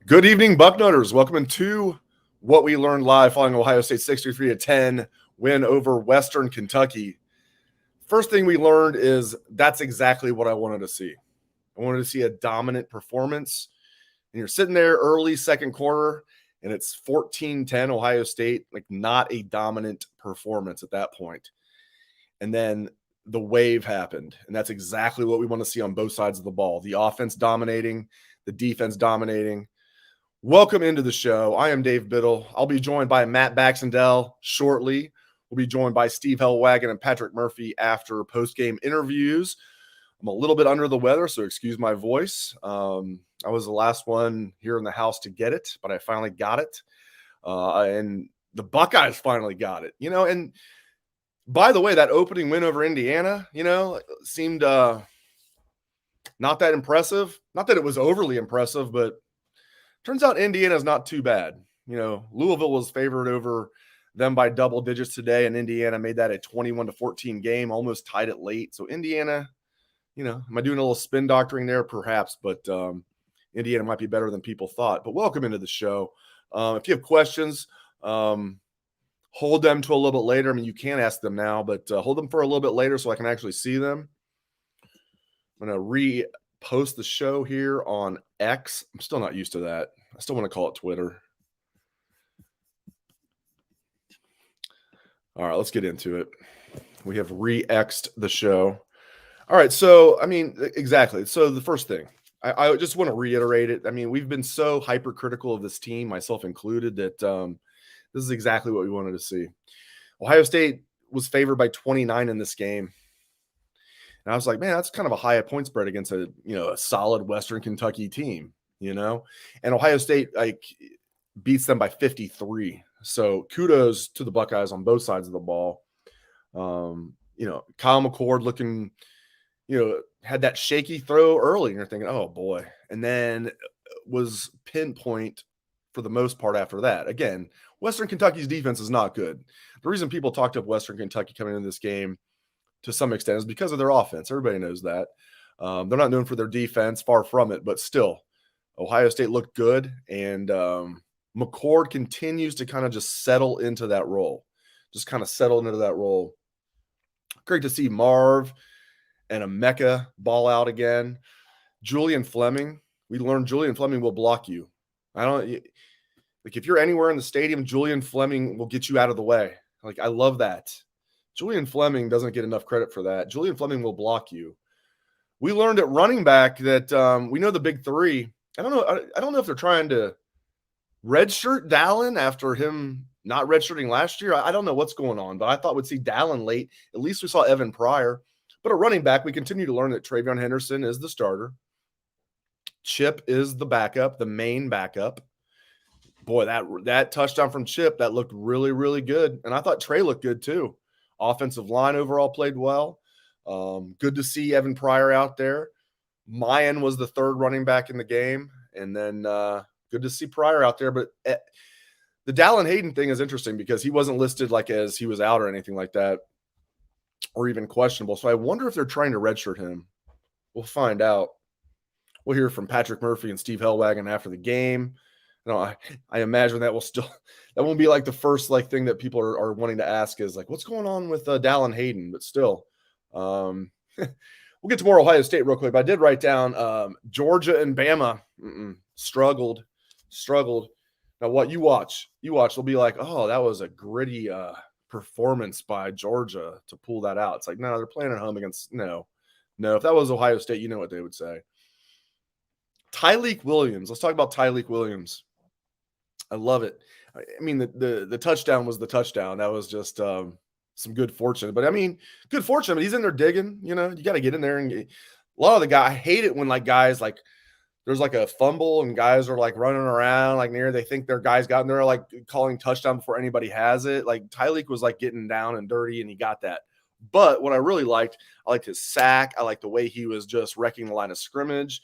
Good evening, Bucknutters. Welcome to What We Learned Live following Ohio State's 63-10 win over Western Kentucky. First thing we learned is that's exactly what I wanted to see. I wanted to see a dominant performance. And you're sitting there early second quarter, and it's 14-10 Ohio State, like not a dominant performance at that point. And then the wave happened, and that's exactly what we want to see on both sides of the ball. The offense dominating, the defense dominating. Welcome into the show. I am Dave Biddle. I'll be joined by Matt Baxendell shortly. We'll be joined by Steve Helwagen and Patrick Murphy after post-game interviews. I'm a little bit under the weather, so excuse my voice. I was the last one here in the house to get it, but I finally got it. And the Buckeyes finally got it, and by the way, that opening win over Indiana, seemed not that impressive. Not that it was overly impressive, but turns out Indiana's not too bad. Louisville was favored over them by double digits today, and Indiana made that a 21-14 game, almost tied it late. So Indiana, am I doing a little spin doctoring there? Perhaps, but Indiana might be better than people thought. But welcome into the show. If you have questions, hold them to a little bit later. I mean, you can ask them now, but hold them for a little bit later so I can actually see them. I'm going to repost the show here on X. I'm still not used to that. I still want to call it Twitter. All right, let's get into it. We have re-X'd the show. All right, so, exactly. So the first thing, I just want to reiterate it. We've been so hypercritical of this team, myself included, that this is exactly what we wanted to see. Ohio State was favored by 29 in this game. And I was like, man, that's kind of a high point spread against a solid Western Kentucky team, and Ohio State beats them by 53. So kudos to the Buckeyes on both sides of the ball. Kyle McCord looking, had that shaky throw early, and you're thinking, oh boy, and then was pinpoint for the most part after that. Again, Western Kentucky's defense is not good. The reason people talked up Western Kentucky coming into this game to some extent is because of their offense. Everybody knows that. They're not known for their defense, far from it, but still, Ohio State looked good, and McCord continues to kind of just settle into that role. Great to see Marv and Emeka ball out again. Julian Fleming, we learned Julian Fleming will block you. If you're anywhere in the stadium, Julian Fleming will get you out of the way. I love that. Julian Fleming doesn't get enough credit for that. Julian Fleming will block you. We learned at running back that we know the big three. I don't know if they're trying to redshirt Dallin after him not redshirting last year. I don't know what's going on, but I thought we'd see Dallin late. At least we saw Evan Pryor. But at running back, we continue to learn that Travion Henderson is the starter. Chip is the backup, the main backup. Boy, that touchdown from Chip, that looked really, really good. And I thought Trey looked good too. Offensive line overall played well. Good to see Evan Pryor out there. Mayan was the third running back in the game. And then good to see Pryor out there. But the Dallin Hayden thing is interesting because he wasn't listed as he was out or anything like that, or even questionable. So I wonder if they're trying to redshirt him. We'll find out. We'll hear from Patrick Murphy and Steve Helwagen after the game. I imagine that won't be the first thing that people are wanting to ask is what's going on with Dallin Hayden, but still, we'll get to more Ohio State real quick. But I did write down Georgia and Bama struggled. Now what you watch, they'll be like, oh, that was a gritty performance by Georgia to pull that out. It's no, they're playing at home against no. If that was Ohio State, you know what they would say. Tyleik Williams. Let's talk about Tyleik Williams. I love it. The touchdown was the touchdown. That was just some good fortune. But good fortune. But he's in there digging. You got to get in there and a lot of the guys. I hate it when guys there's a fumble and guys are running around near. They think their guys got in there calling touchdown before anybody has it. Tyleik was getting down and dirty and he got that. But what I really liked, I liked his sack. I liked the way he was just wrecking the line of scrimmage.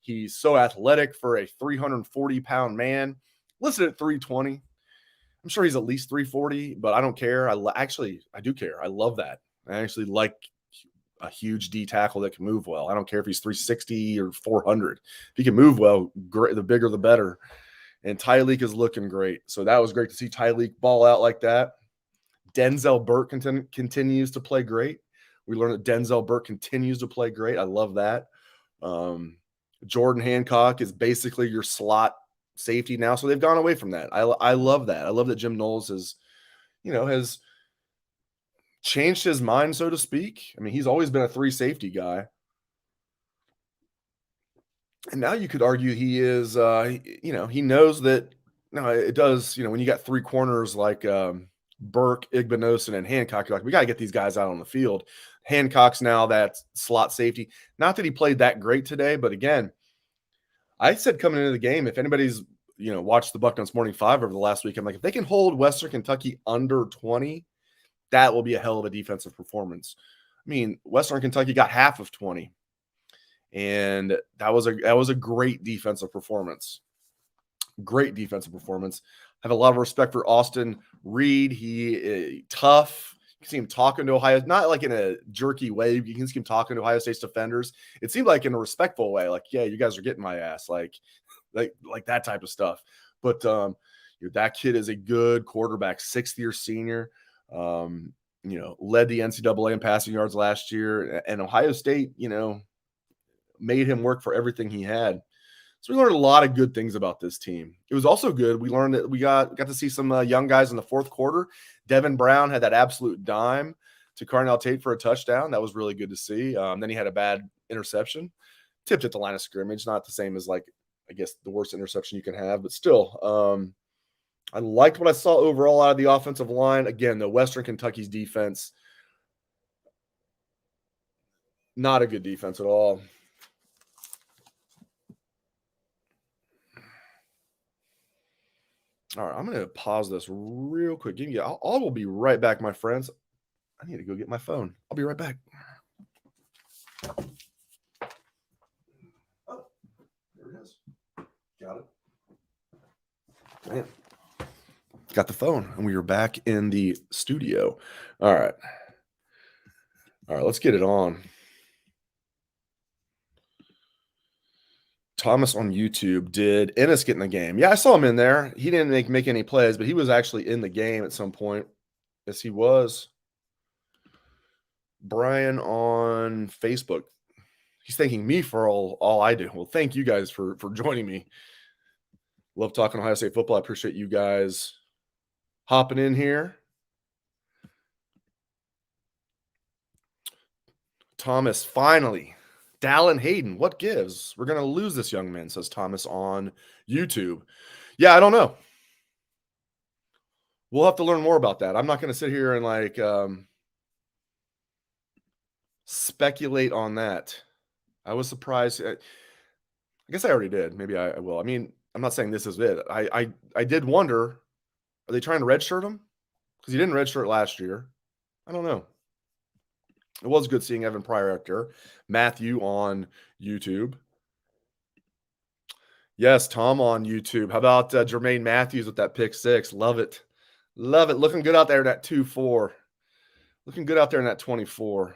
He's so athletic for a 340-pound man. Listed at 320. I'm sure he's at least 340, but I don't care. I do care. I love that. I actually like a huge D tackle that can move well. I don't care if he's 360 or 400. If he can move well, great. The bigger, the better. And Tyreek is looking great. So that was great to see Tyreek ball out like that. Denzel Burke continues to play great. We learned that Denzel Burke continues to play great. I love that. Jordan Hancock is basically your slot safety now. So they've gone away from that. I love that. I love that Jim Knowles has changed his mind, so to speak. I mean, he's always been a 3 safety guy. And now you could argue he is, he knows that, no, it does, when you got 3 corners like Burke, Igbinosun, and Hancock, you're like, we got to get these guys out on the field. Hancock's now that slot safety. Not that he played that great today, but again, I said coming into the game, if anybody's, watched the Bucknuts Morning 5 over the last week, I'm like, if they can hold Western Kentucky under 20, that will be a hell of a defensive performance. I mean, Western Kentucky got half of 20. And that was a great defensive performance. Great defensive performance. I have a lot of respect for Austin Reed. He tough. You can see him talking to Ohio, not like in a jerky way. You can see him talking to Ohio State's defenders. It seemed like in a respectful way, like, yeah, you guys are getting my ass, like that type of stuff. But that kid is a good quarterback, 6th-year senior. Led the NCAA in passing yards last year, and Ohio State, made him work for everything he had. So we learned a lot of good things about this team. It was also good. We learned that we got to see some young guys in the 4th quarter. Devin Brown had that absolute dime to Carnell Tate for a touchdown. That was really good to see. Then he had a bad interception. Tipped at the line of scrimmage. Not the same as, like, I guess, the worst interception you can have. But still, I liked what I saw overall out of the offensive line. Again, the Western Kentucky's defense, not a good defense at all. All right, I'm going to pause this real quick. I will be right back, my friends. I need to go get my phone. I'll be right back. Oh, there it is. Got it. Man. Got the phone, and we are back in the studio. All right, let's get it on. Thomas on YouTube, did Ennis get in the game? Yeah, I saw him in there. He didn't make any plays, but he was actually in the game at some point. Yes, he was. Brian on Facebook, he's thanking me for all I do. Well, thank you guys for joining me. Love talking Ohio State football. I appreciate you guys hopping in here. Thomas, finally. Dallin Hayden, what gives? We're going to lose this young man, says Thomas on YouTube. Yeah, I don't know. We'll have to learn more about that. I'm not going to sit here and speculate on that. I was surprised. I guess I already did. Maybe I will. I mean, I'm not saying this is it. I did wonder, are they trying to redshirt him? Because he didn't redshirt last year. I don't know. It was good seeing Evan Pryor out there. Matthew on YouTube. Yes, Tom on YouTube. How about Jermaine Matthews with that pick 6? Love it. Love it. Looking good out there in that 2-4. Looking good out there in that 24.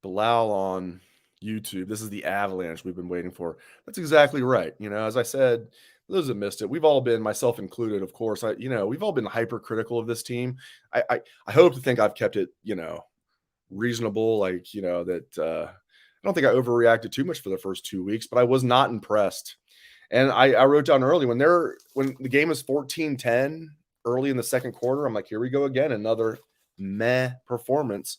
Bilal on YouTube. This is the avalanche we've been waiting for. That's exactly right. As I said, those that missed it, we've all been, myself included, of course, we've all been hypercritical of this team. I hope to think I've kept it, reasonable, that I don't think I overreacted too much for the first 2 weeks, but I was not impressed. And I wrote down early when the game is 14-10 early in the 2nd quarter, I'm like, here we go again, another meh performance.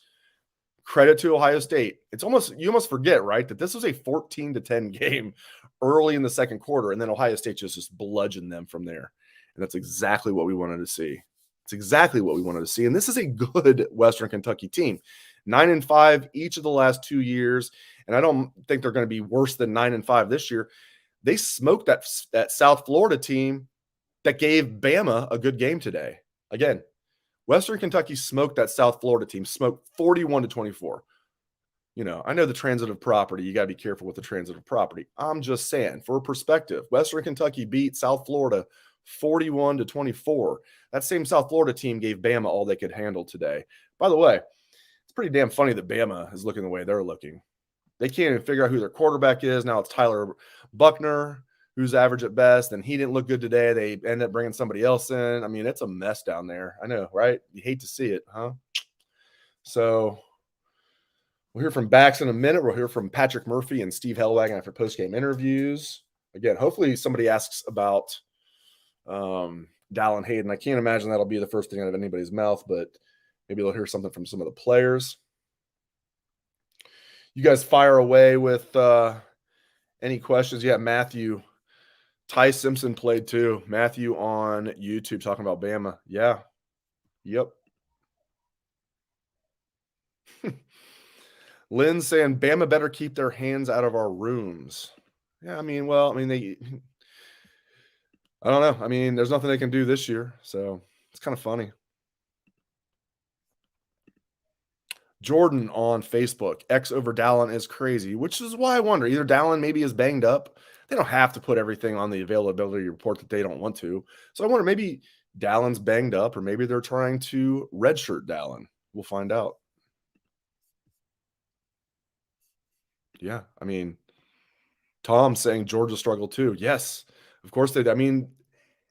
Credit to Ohio State. You almost forget, right, that this was a 14-10 game early in the 2nd quarter, and then Ohio State just bludgeoned them from there. And that's exactly what we wanted to see. It's exactly what we wanted to see. And this is a good Western Kentucky team. 9-5 each of the last 2 years, and I don't think they're going to be worse than 9-5 this year. They smoked that South Florida team that gave Bama a good game today. Again, Western Kentucky smoked that South Florida team, smoked 41-24. I know the transitive property. You got to be careful with the transitive property. I'm just saying, for perspective, Western Kentucky beat South Florida 41-24. That same South Florida team gave Bama all they could handle today. By the way, it's pretty damn funny that Bama is looking the way they're looking. They can't even figure out who their quarterback is. Now it's Tyler Buckner, who's average at best, and he didn't look good today. They end up bringing somebody else in. I mean, it's a mess down there. I know, right? You hate to see it, huh? So we'll hear from Bax in a minute. We'll hear from Patrick Murphy and Steve Helwagen after postgame interviews. Again, hopefully somebody asks about Dallin Hayden. I can't imagine that'll be the first thing out of anybody's mouth, but maybe they'll hear something from some of the players. You guys fire away with any questions. Yeah, Matthew. Ty Simpson played too. Matthew on YouTube talking about Bama. Yeah. Yep. Lynn saying Bama better keep their hands out of our rooms. Yeah, I mean, I don't know. I mean, there's nothing they can do this year, so it's kind of funny. Jordan on Facebook, X over Dallin is crazy, which is why I wonder. Either Dallin maybe is banged up. They don't have to put everything on the availability report that they don't want to. So I wonder maybe Dallin's banged up, or maybe they're trying to redshirt Dallin. We'll find out. Yeah, I mean, Tom saying Georgia struggled too. Yes, of course they did. I mean,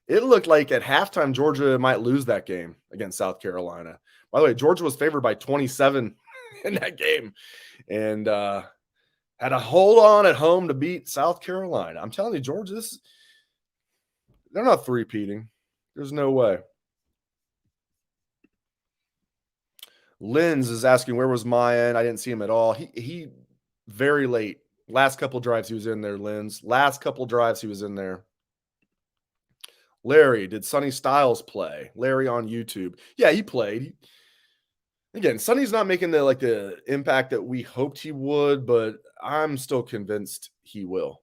it looked like at halftime Georgia might lose that game against South Carolina. By the way, Georgia was favored by 27 in that game and had a hold on at home to beat South Carolina. I'm telling you, Georgia, they're not three-peating. There's no way. Linz is asking, where was Mayan? I didn't see him at all. He very late. Last couple drives he was in there, Linz. Last couple drives he was in there. Larry, did Sonny Styles play? Larry on YouTube. Yeah, he played. Again, Sonny's not making the impact that we hoped he would, but I'm still convinced he will.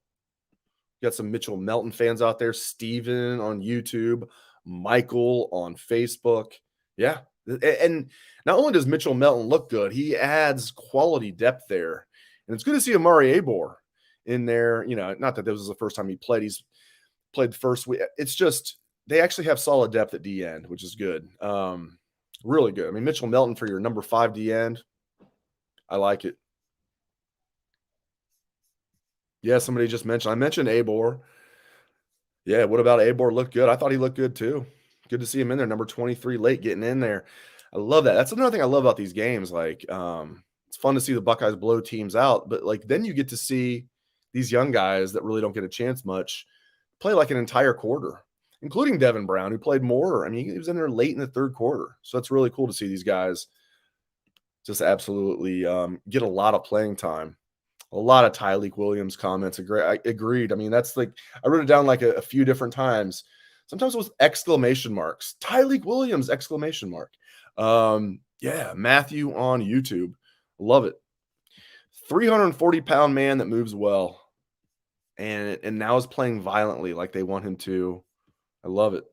Got some Mitchell Melton fans out there. Steven on YouTube. Michael on Facebook. Yeah. And not only does Mitchell Melton look good, he adds quality depth there. And it's good to see Amari Abor in there. You know, not that this was the first time he played. He's played the first week. It's just they actually have solid depth at D end, which is good. Really good. I mean, Mitchell Melton for your number 5 D end. I like it. Yeah, somebody just mentioned. I mentioned Abor. Yeah, what about Abor? Looked good. I thought he looked good too. Good to see him in there. Number 23 late getting in there. I love that. That's another thing I love about these games. Like, it's fun to see the Buckeyes blow teams out, but like then you get to see these young guys that really don't get a chance much play like an entire quarter, including Devin Brown, who played more. I mean, he was in there late in the third quarter. So it's really cool to see these guys just absolutely get a lot of playing time. A lot of Tyleek Williams comments. I agreed. I mean, that's like, I wrote it down like a few different times. Sometimes with exclamation marks. Tyleek Williams, exclamation mark. Yeah, Matthew on YouTube. Love it. 340-pound man that moves well. And now is playing violently like they want him to. I love it.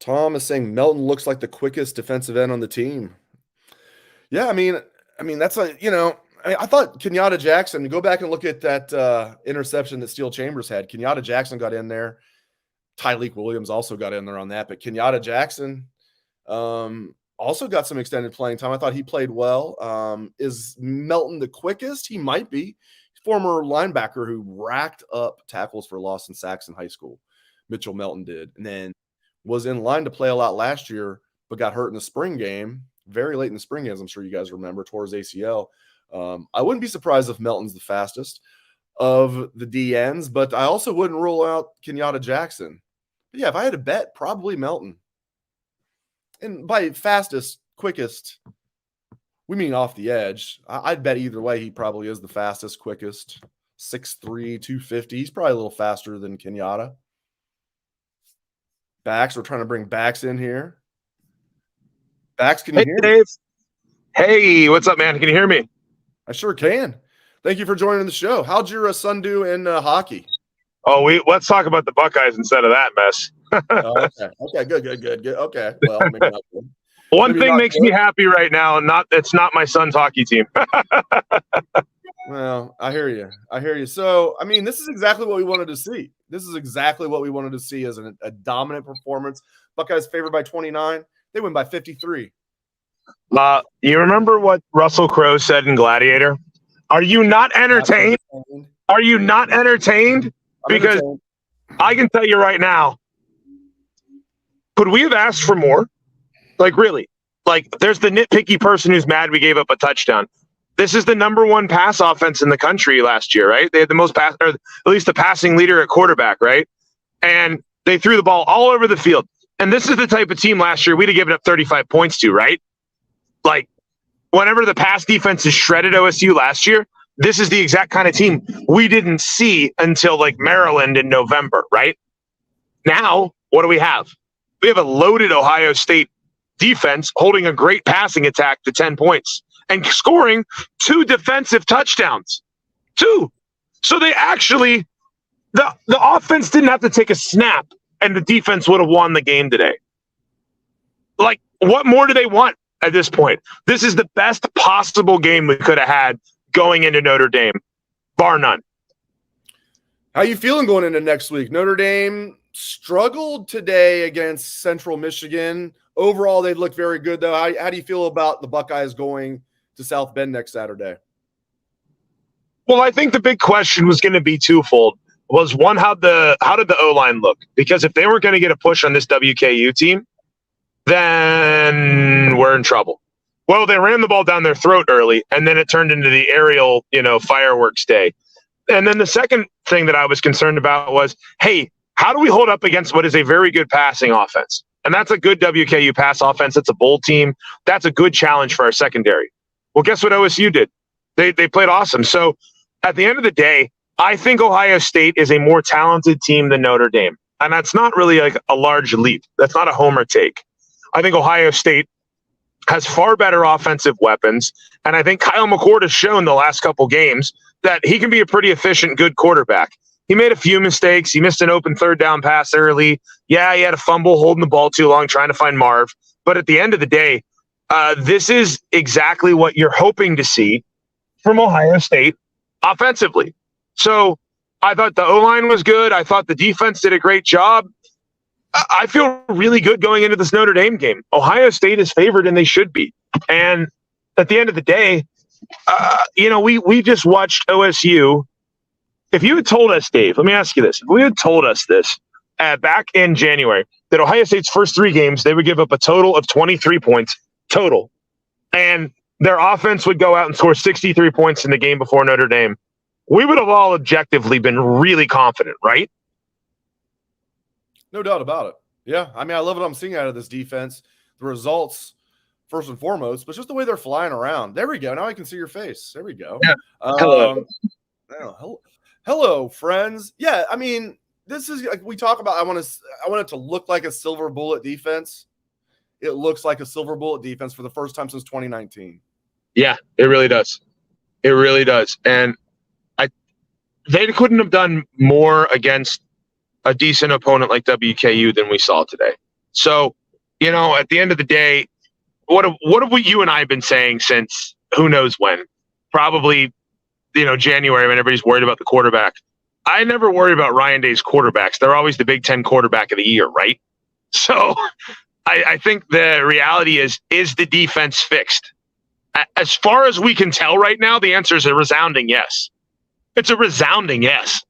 Tom is saying Melton looks like the quickest defensive end on the team. Yeah, I mean that's like, I thought Kenyatta Jackson, go back and look at that interception that Steel Chambers had. Kenyatta Jackson got in there. Tyleek Williams also got in there on that, but Kenyatta Jackson also got some extended playing time. I thought he played well. Is Melton the quickest? He might be. Former linebacker who racked up tackles for loss and sacks in high school. Mitchell Melton did. And then was in line to play a lot last year, but got hurt in the spring game, very late in the spring game, as I'm sure you guys remember, tore his ACL. I wouldn't be surprised if Melton's the fastest of the DNs, but I also wouldn't rule out Kenyatta Jackson. But yeah, if I had to bet, probably Melton. And by fastest, quickest, we mean off the edge. I'd bet either way he probably is the fastest, quickest. 6'3", 250. He's probably a little faster than Kenyatta. Bax, we're trying to bring Bax in here. Bax, can you hear Dave. me? Hey, what's up, man? Can you hear me? I sure can. Thank you for joining the show. How'd your son do in hockey? Oh, let's talk about the Buckeyes instead of that mess. Okay, good. Okay, well, maybe not good. One thing makes me happy right now, and it's not my son's hockey team. Well, I hear you. So, I mean, this is exactly what we wanted to see. This is exactly what we wanted to see as a dominant performance. Buckeyes favored by 29. They win by 53. You remember what Russell Crowe said in Gladiator? Are you not entertained? Are you not entertained? Because I can tell you right now, could we have asked for more? Like, really? Like, there's the nitpicky person who's mad we gave up a touchdown. This is the number one pass offense in the country last year, right? They had the most pass, or at least the passing leader at quarterback, right? And they threw the ball all over the field. And this is the type of team last year we'd have given up 35 points to, right? Like, whenever the pass defense is shredded OSU last year, this is the exact kind of team we didn't see until like Maryland in November, right? Now, what do we have? We have a loaded Ohio State defense holding a great passing attack to 10 points and scoring 2 defensive touchdowns. 2. So they actually, the offense didn't have to take a snap and the defense would have won the game today. Like, what more do they want at this point? This is the best possible game we could have had going into Notre Dame, bar none. How you feeling going into next week? Notre Dame struggled today against Central Michigan. Overall, they look very good, though. How do you feel about the Buckeyes going to South Bend next Saturday? Well, I think the big question was going to be twofold. Was one, how did the O-line look? Because if they weren't going to get a push on this WKU team, then we're in trouble. Well, they ran the ball down their throat early, and then it turned into the aerial, fireworks day. And then the second thing that I was concerned about was, hey, how do we hold up against what is a very good passing offense? And that's a good WKU pass offense. That's a bowl team. That's a good challenge for our secondary. Well, guess what OSU did? They played awesome. So at the end of the day, I think Ohio State is a more talented team than Notre Dame. And that's not really like a large leap. That's not a homer take. I think Ohio State has far better offensive weapons. And I think Kyle McCord has shown the last couple games that he can be a pretty efficient, good quarterback. He made a few mistakes. He missed an open third down pass early. Yeah, he had a fumble holding the ball too long trying to find Marv. But at the end of the day, this is exactly what you're hoping to see from Ohio State offensively. So I thought the O-line was good. I thought the defense did a great job. I feel really good going into this Notre Dame game. Ohio State is favored, and they should be. And at the end of the day, we just watched OSU. If you had told us, Dave, let me ask you this. If we had told us this back in January, that Ohio State's first 3 games, they would give up a total of 23 points total, and their offense would go out and score 63 points in the game before Notre Dame, we would have all objectively been really confident, right? No doubt about it. Yeah, I mean, I love what I'm seeing out of this defense. The results, first and foremost, but just the way they're flying around. There we go. Now I can see your face. There we go. Yeah. Hello. Hello, friends. Yeah, I mean, this is like we talk about. I want it to look like a silver bullet defense. It looks like a silver bullet defense for the first time since 2019. Yeah, it really does. It really does. And they couldn't have done more against a decent opponent like WKU than we saw today. So, at the end of the day, what have you and I been saying since who knows when? Probably, January, when everybody's worried about the quarterback. I never worry about Ryan Day's quarterbacks. They're always the Big Ten quarterback of the year, right? So I think the reality is the defense fixed? As far as we can tell right now, the answer is a resounding yes. It's a resounding yes.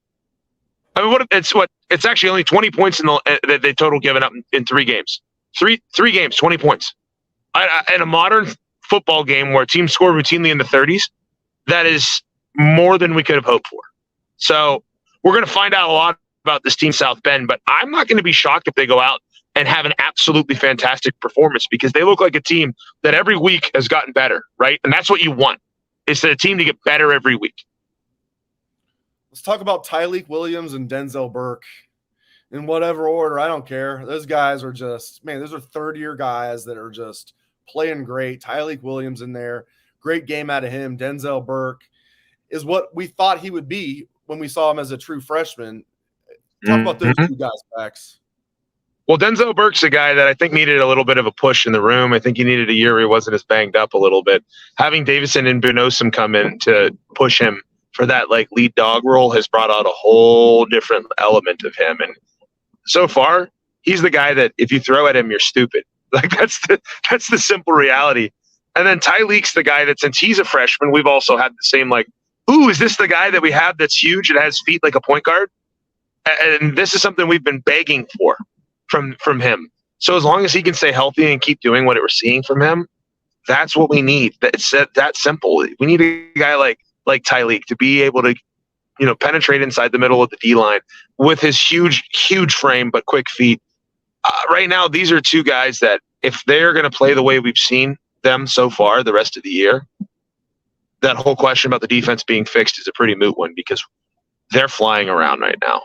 I mean, it's actually only 20 points that they total given up in 3 games. Three games, 20 points. In a modern football game where teams score routinely in the 30s, that is more than we could have hoped for. So we're going to find out a lot about this team, South Bend, but I'm not going to be shocked if they go out and have an absolutely fantastic performance, because they look like a team that every week has gotten better, right? And that's what you want, is for the team to get better every week. Let's talk about Tyleik Williams and Denzel Burke in whatever order. I don't care. Those guys are just, those are third-year guys that are just playing great. Tyleik Williams in there. Great game out of him. Denzel Burke is what we thought he would be when we saw him as a true freshman. Talk about those 2 guys, Max. Well, Denzel Burke's a guy that I think needed a little bit of a push in the room. I think he needed a year where he wasn't as banged up a little bit. Having Davison and Bunosum come in to push him for that lead dog role has brought out a whole different element of him. And so far, he's the guy that if you throw at him, you're stupid. That's the simple reality. And then Tyleik's the guy that, since he's a freshman, we've also had the same ooh, is this the guy that we have that's huge and has feet like a point guard? And this is something we've been begging for from him. So as long as he can stay healthy and keep doing what we're seeing from him, that's what we need. It's that simple. We need a guy like Tyleek to be able to, penetrate inside the middle of the D line with his huge frame but quick feet. Right now, these are two guys that if they're going to play the way we've seen them so far the rest of the year, that whole question about the defense being fixed is a pretty moot one because they're flying around right now.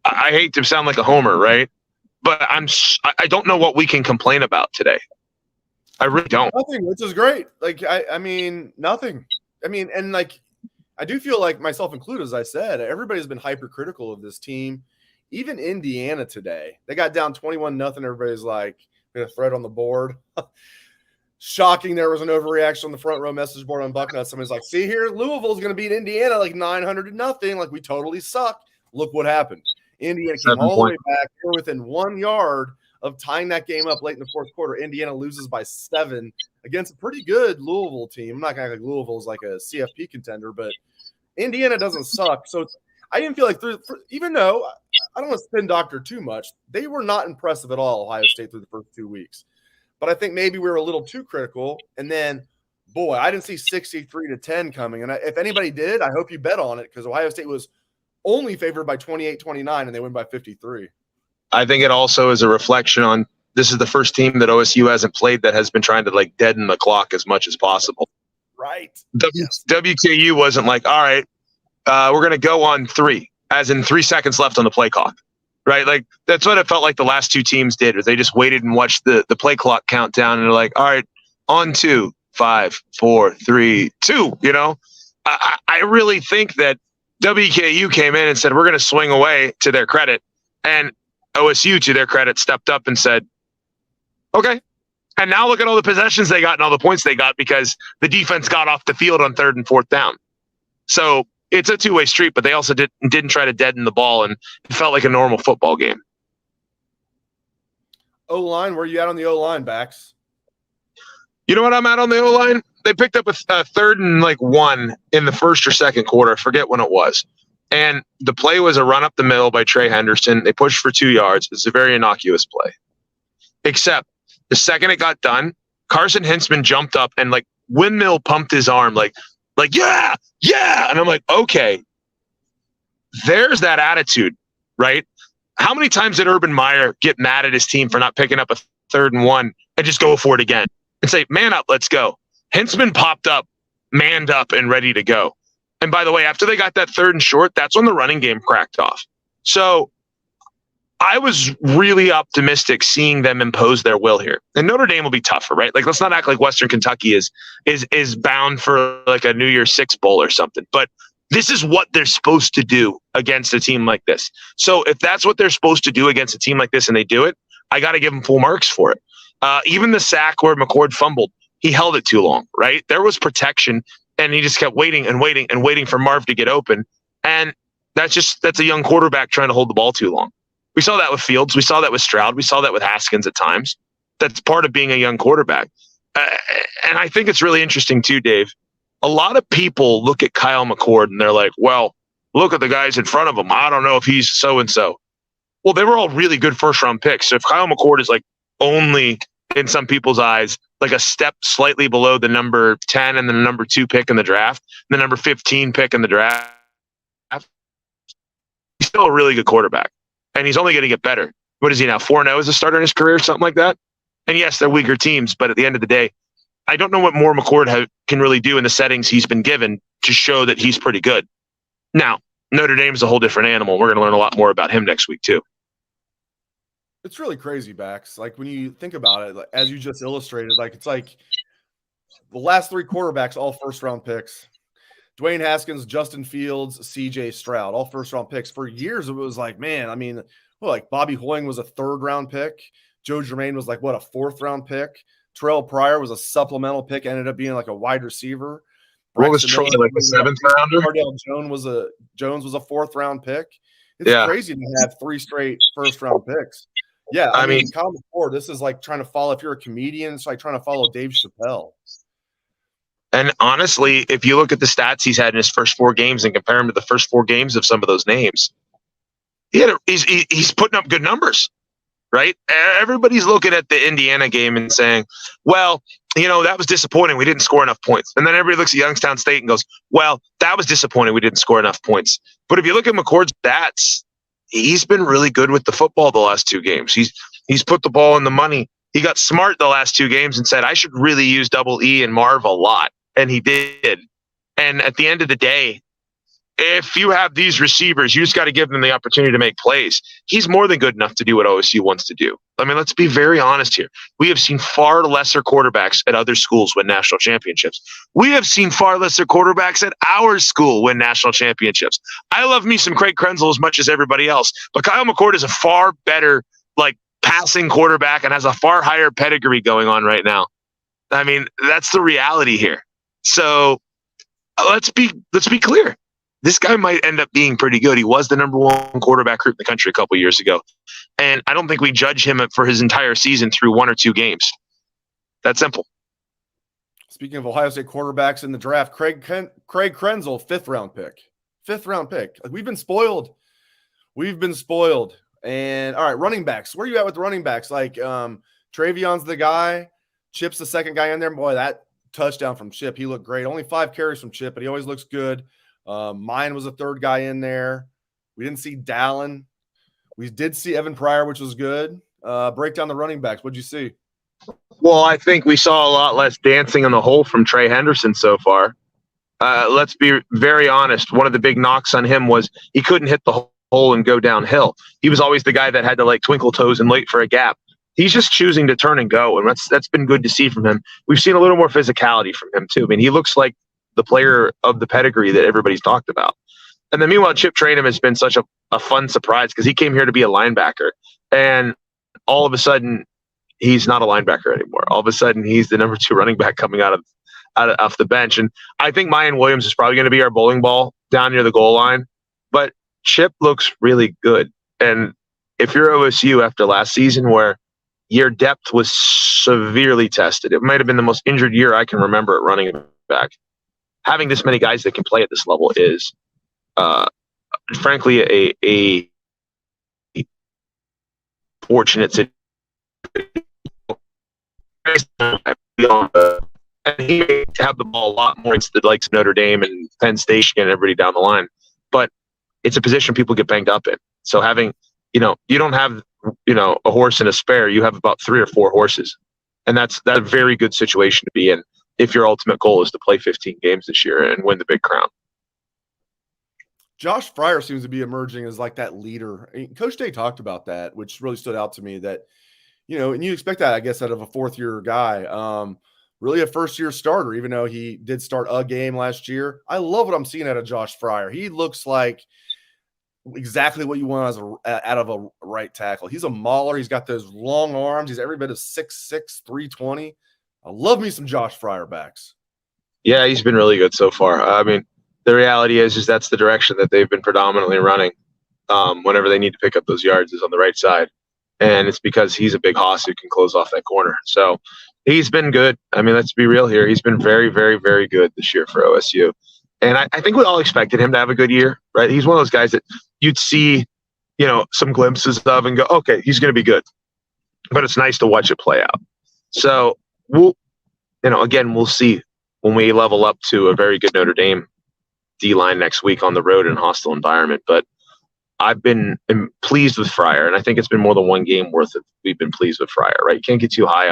I hate to sound like a homer, right? But I don't know what we can complain about today. I really don't. Nothing, which is great. Like, I mean, nothing. I mean, and like, I do feel like myself included, as I said, everybody's been hypercritical of this team. Even Indiana today, they got down 21-0. Everybody's like, a threat on the board. Shocking, there was an overreaction on the front row message board on Bucknuts. Somebody's like, see here, Louisville's going to beat Indiana like 900-0. Like, we totally suck. Look what happened. Indiana came all the way back. They were within 1 yard of tying that game up late in the fourth quarter. Indiana loses by 7 against a pretty good Louisville team. I'm not going to act like Louisville is like a CFP contender, but Indiana doesn't suck. So I didn't feel like even though I don't want to spin doctor too much, they were not impressive at all, Ohio State, through the first 2 weeks. But I think maybe we were a little too critical. And then, boy, I didn't see 63-10 coming. And if anybody did, I hope you bet on it because Ohio State was only favored by 28-29, and they win by 53. I think it also is a reflection on this is the first team that OSU hasn't played that has been trying to like deaden the clock as much as possible. Right. WKU wasn't like, all right, we're going to go on 3, as in 3 seconds left on the play clock. Right? Like that's what it felt like the last two teams did, was they just waited and watched the play clock countdown and they're like, all right, on 2, 5, 4, 3, 2, I really think that WKU came in and said, we're going to swing away, to their credit. And OSU, to their credit, stepped up and said, okay. And now look at all the possessions they got and all the points they got because the defense got off the field on 3rd and 4th down. So it's a two-way street, but they also didn't try to deaden the ball, and it felt like a normal football game. O-line, where you at on the O-line, Bax? You know what I'm at on the O-line? They picked up a 3rd and 1 in the first or second quarter. I forget when it was. And the play was a run up the middle by Trey Henderson. They pushed for 2 yards. It's a very innocuous play. Except the second it got done, Carson Hintzman jumped up and windmill pumped his arm like, yeah. And I'm like, okay, there's that attitude, right? How many times did Urban Meyer get mad at his team for not picking up a 3rd and 1 and just go for it again and say, man up, let's go. Hintzman popped up, manned up and ready to go. And by the way, after they got that 3rd and short, that's when the running game cracked off. So I was really optimistic seeing them impose their will here. And Notre Dame will be tougher, right? Let's not act like Western Kentucky is bound for a New Year's Six bowl or something. But this is what they're supposed to do against a team like this. So if that's what they're supposed to do against a team like this and they do it, I got to give them full marks for it. Even the sack where McCord fumbled, he held it too long, right? There was protection, and he just kept waiting and waiting and waiting for Marv to get open. And that's a young quarterback trying to hold the ball too long. We saw that with Fields. We saw that with Stroud. We saw that with Haskins at times. That's part of being a young quarterback. And I think it's really interesting too, Dave. A lot of people look at Kyle McCord and they're like, well, look at the guys in front of him. I don't know if he's so-and-so. Well, they were all really good first-round picks. So if Kyle McCord is only, in some people's eyes, a step slightly below the number 10 and the number 2 pick in the draft, the number 15 pick in the draft, he's still a really good quarterback. And he's only going to get better. What is he now, 4-0 as a starter in his career, something like that? And yes, they're weaker teams, but at the end of the day, I don't know what more McCord can really do in the settings he's been given to show that he's pretty good. Now, Notre Dame's a whole different animal. We're going to learn a lot more about him next week, too. It's really crazy, Bax. When you think about it, as you just illustrated, it's like the last 3 quarterbacks, all first-round picks. Dwayne Haskins, Justin Fields, CJ Stroud, all first-round picks. For years, it was man, I mean, Bobby Hoying was a 3rd-round pick. Joe Germain was a 4th-round pick. Terrell Pryor was a supplemental pick, ended up being a wide receiver. What was Troy, a 7th-rounder? Cardale Jones was a 4th-round pick. It's crazy to have 3 straight first-round picks. Yeah, I mean, Kyle McCord, this is trying to follow, if you're a comedian, it's like trying to follow Dave Chappelle. And honestly, if you look at the stats he's had in his first 4 games and compare them to the first 4 games of some of those names, he's putting up good numbers, right? Everybody's looking at the Indiana game and saying, well, that was disappointing. We didn't score enough points. And then everybody looks at Youngstown State and goes, well, that was disappointing. We didn't score enough points. But if you look at McCord's stats, he's been really good with the football the last 2 games. He's put the ball in the money. He got smart the last 2 games and said, I should really use Double E and Marv a lot. And he did. And at the end of the day, if you have these receivers, you just got to give them the opportunity to make plays. He's more than good enough to do what OSU wants to do. I mean, let's be very honest here. We have seen far lesser quarterbacks at other schools win national championships. We have seen far lesser quarterbacks at our school win national championships. I love me some Craig Krenzel as much as everybody else, but Kyle McCord is a far better, passing quarterback and has a far higher pedigree going on right now. I mean, that's the reality here. So let's be clear. This guy might end up being pretty good. He was the number 1 quarterback recruit in the country a couple years ago. And I don't think we judge him for his entire season through 1 or 2 games. That's simple. Speaking of Ohio State quarterbacks in the draft, Craig Krenzel, 5th round pick. 5th round pick. We've been spoiled. And all right, running backs. Where are you at with the running backs? Travion's the guy. Chip's the second guy in there. Boy, that touchdown from Chip, he looked great. Only 5 carries from Chip, but he always looks good. Mine was a 3rd guy in there. We didn't see Dallin. We did see Evan Pryor, which was good. Break down the running backs. What'd you see? Well, I think we saw a lot less dancing in the hole from Trey Henderson so far. Let's be very honest. One of the big knocks on him was he couldn't hit the hole and go downhill. He was always the guy that had to twinkle toes and wait for a gap. He's just choosing to turn and go, and that's been good to see from him. We've seen a little more physicality from him too. I mean, he looks like the player of the pedigree that everybody's talked about. And then meanwhile, Chip Trainum has been such a fun surprise because he came here to be a linebacker, and all of a sudden he's not a linebacker anymore. All of a sudden he's the number 2 running back coming out off the bench. And I think Mayan Williams is probably going to be our bowling ball down near the goal line, but Chip looks really good. And if you're OSU after last season where your depth was severely tested, it might have been the most injured year I can remember at running back. Having this many guys that can play at this level is, frankly, a fortunate situation. And he may have the ball a lot more against the likes of Notre Dame and Penn State and everybody down the line, but it's a position people get banged up in. So having, you don't have, a horse and a spare. You have about 3 or 4 horses, and that's a very good situation to be in if your ultimate goal is to play 15 games this year and win the big crown. Josh Fryer seems to be emerging as that leader. Coach Day talked about that, which really stood out to me that, and you expect that, I guess, out of a 4th-year guy. Really a first-year starter, even though he did start a game last year. I love what I'm seeing out of Josh Fryer. He looks like exactly what you want out of a right tackle. He's a mauler. He's got those long arms. He's every bit of 6'6", 320. I love me some Josh Fryer backs. Yeah, he's been really good so far. I mean, the reality is that's the direction that they've been predominantly running whenever they need to pick up those yards is on the right side. And it's because he's a big hoss who can close off that corner. So he's been good. I mean, let's be real here. He's been very, very, very good this year for OSU. And I think we all expected him to have a good year, right? He's one of those guys that you'd see, some glimpses of and go, okay, he's going to be good. But it's nice to watch it play out. So we'll see when we level up to a very good Notre Dame D-line next week on the road in a hostile environment. But I've been pleased with Fryer, and I think it's been more than 1 game worth of we've been pleased with Fryer, right? You can't get too high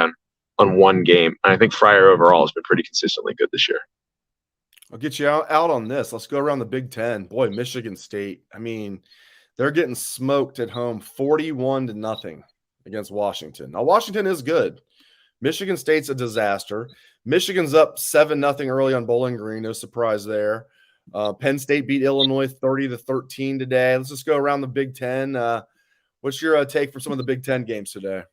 on 1 game. And I think Fryer overall has been pretty consistently good this year. I'll get you out on this. Let's go around the Big Ten. Boy, Michigan State. I mean, they're getting smoked at home 41-0 against Washington. Now, Washington is good. Michigan State's a disaster. Michigan's up 7-0 early on Bowling Green. No surprise there. Penn State beat Illinois 30-13 today. Let's just go around the Big Ten. What's your take for some of the Big Ten games today?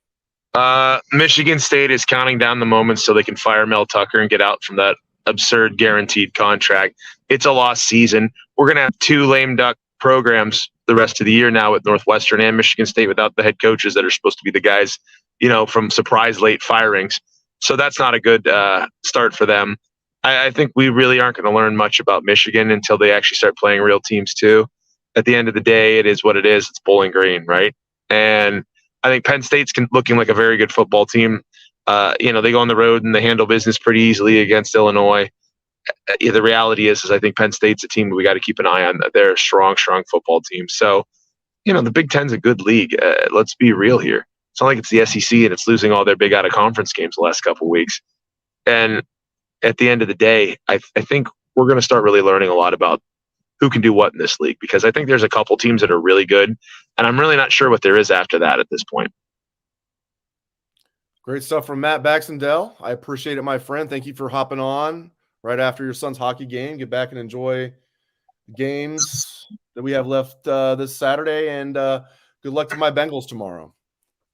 Michigan State is counting down the moments so they can fire Mel Tucker and get out from that absurd guaranteed contract. It's a lost season. We're going to have 2 lame duck programs the rest of the year now with Northwestern and Michigan State without the head coaches that are supposed to be the guys, from surprise late firings. So that's not a good start for them. I think we really aren't going to learn much about Michigan until they actually start playing real teams too. At the end of the day, it is what it is. It's Bowling Green, right? And I think Penn State's looking like a very good football team. They go on the road and they handle business pretty easily against Illinois. The reality is I think Penn State's a team we got to keep an eye on. They're a strong, strong football team. So, the Big Ten's a good league. Let's be real here. It's not like it's the SEC and it's losing all their big out of conference games the last couple of weeks. And at the end of the day, I think we're going to start really learning a lot about who can do what in this league, because I think there's a couple teams that are really good, and I'm really not sure what there is after that at this point. Great stuff from Matt Baxendell. I appreciate it, my friend. Thank you for hopping on right after your son's hockey game. Get back and enjoy the games that we have left this Saturday, and good luck to my Bengals tomorrow.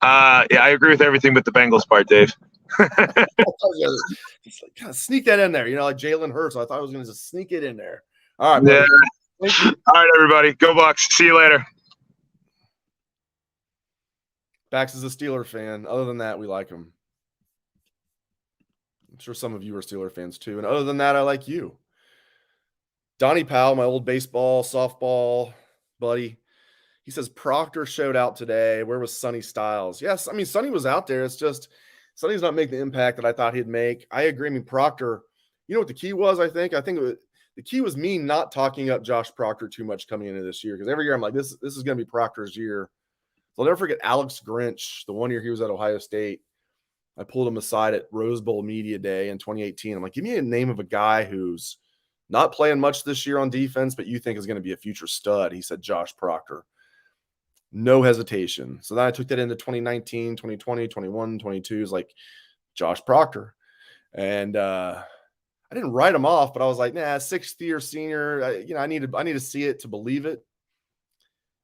Yeah, I agree with everything but the Bengals part, Dave. Just kind of sneak that in there, like Jalen Hurts. I thought I was going to just sneak it in there. All right, yeah. All right, everybody, go Bucs. See you later. Bax is a Steeler fan. Other than that, we like him. I'm sure some of you are Steeler fans too. And other than that, I like you. Donnie Powell, my old baseball, softball buddy, he says Proctor showed out today. Where was Sonny Styles? Yes, I mean, Sonny was out there. It's just Sonny's not making the impact that I thought he'd make. I agree. I mean, Proctor, you know what the key was, I think? The key was me not talking up Josh Proctor too much coming into this year, because every year I'm like, this is going to be Proctor's year. So I'll never forget Alex Grinch, the one year he was at Ohio State. I pulled him aside at Rose Bowl Media Day in 2018. I'm like, give me a name of a guy who's not playing much this year on defense, but you think is going to be a future stud. He said Josh Proctor. No hesitation. So then I took that into 2019, 2020, 21, 22. Is like Josh Proctor. And I didn't write him off, but I was like, nah, sixth year senior. I need to see it to believe it.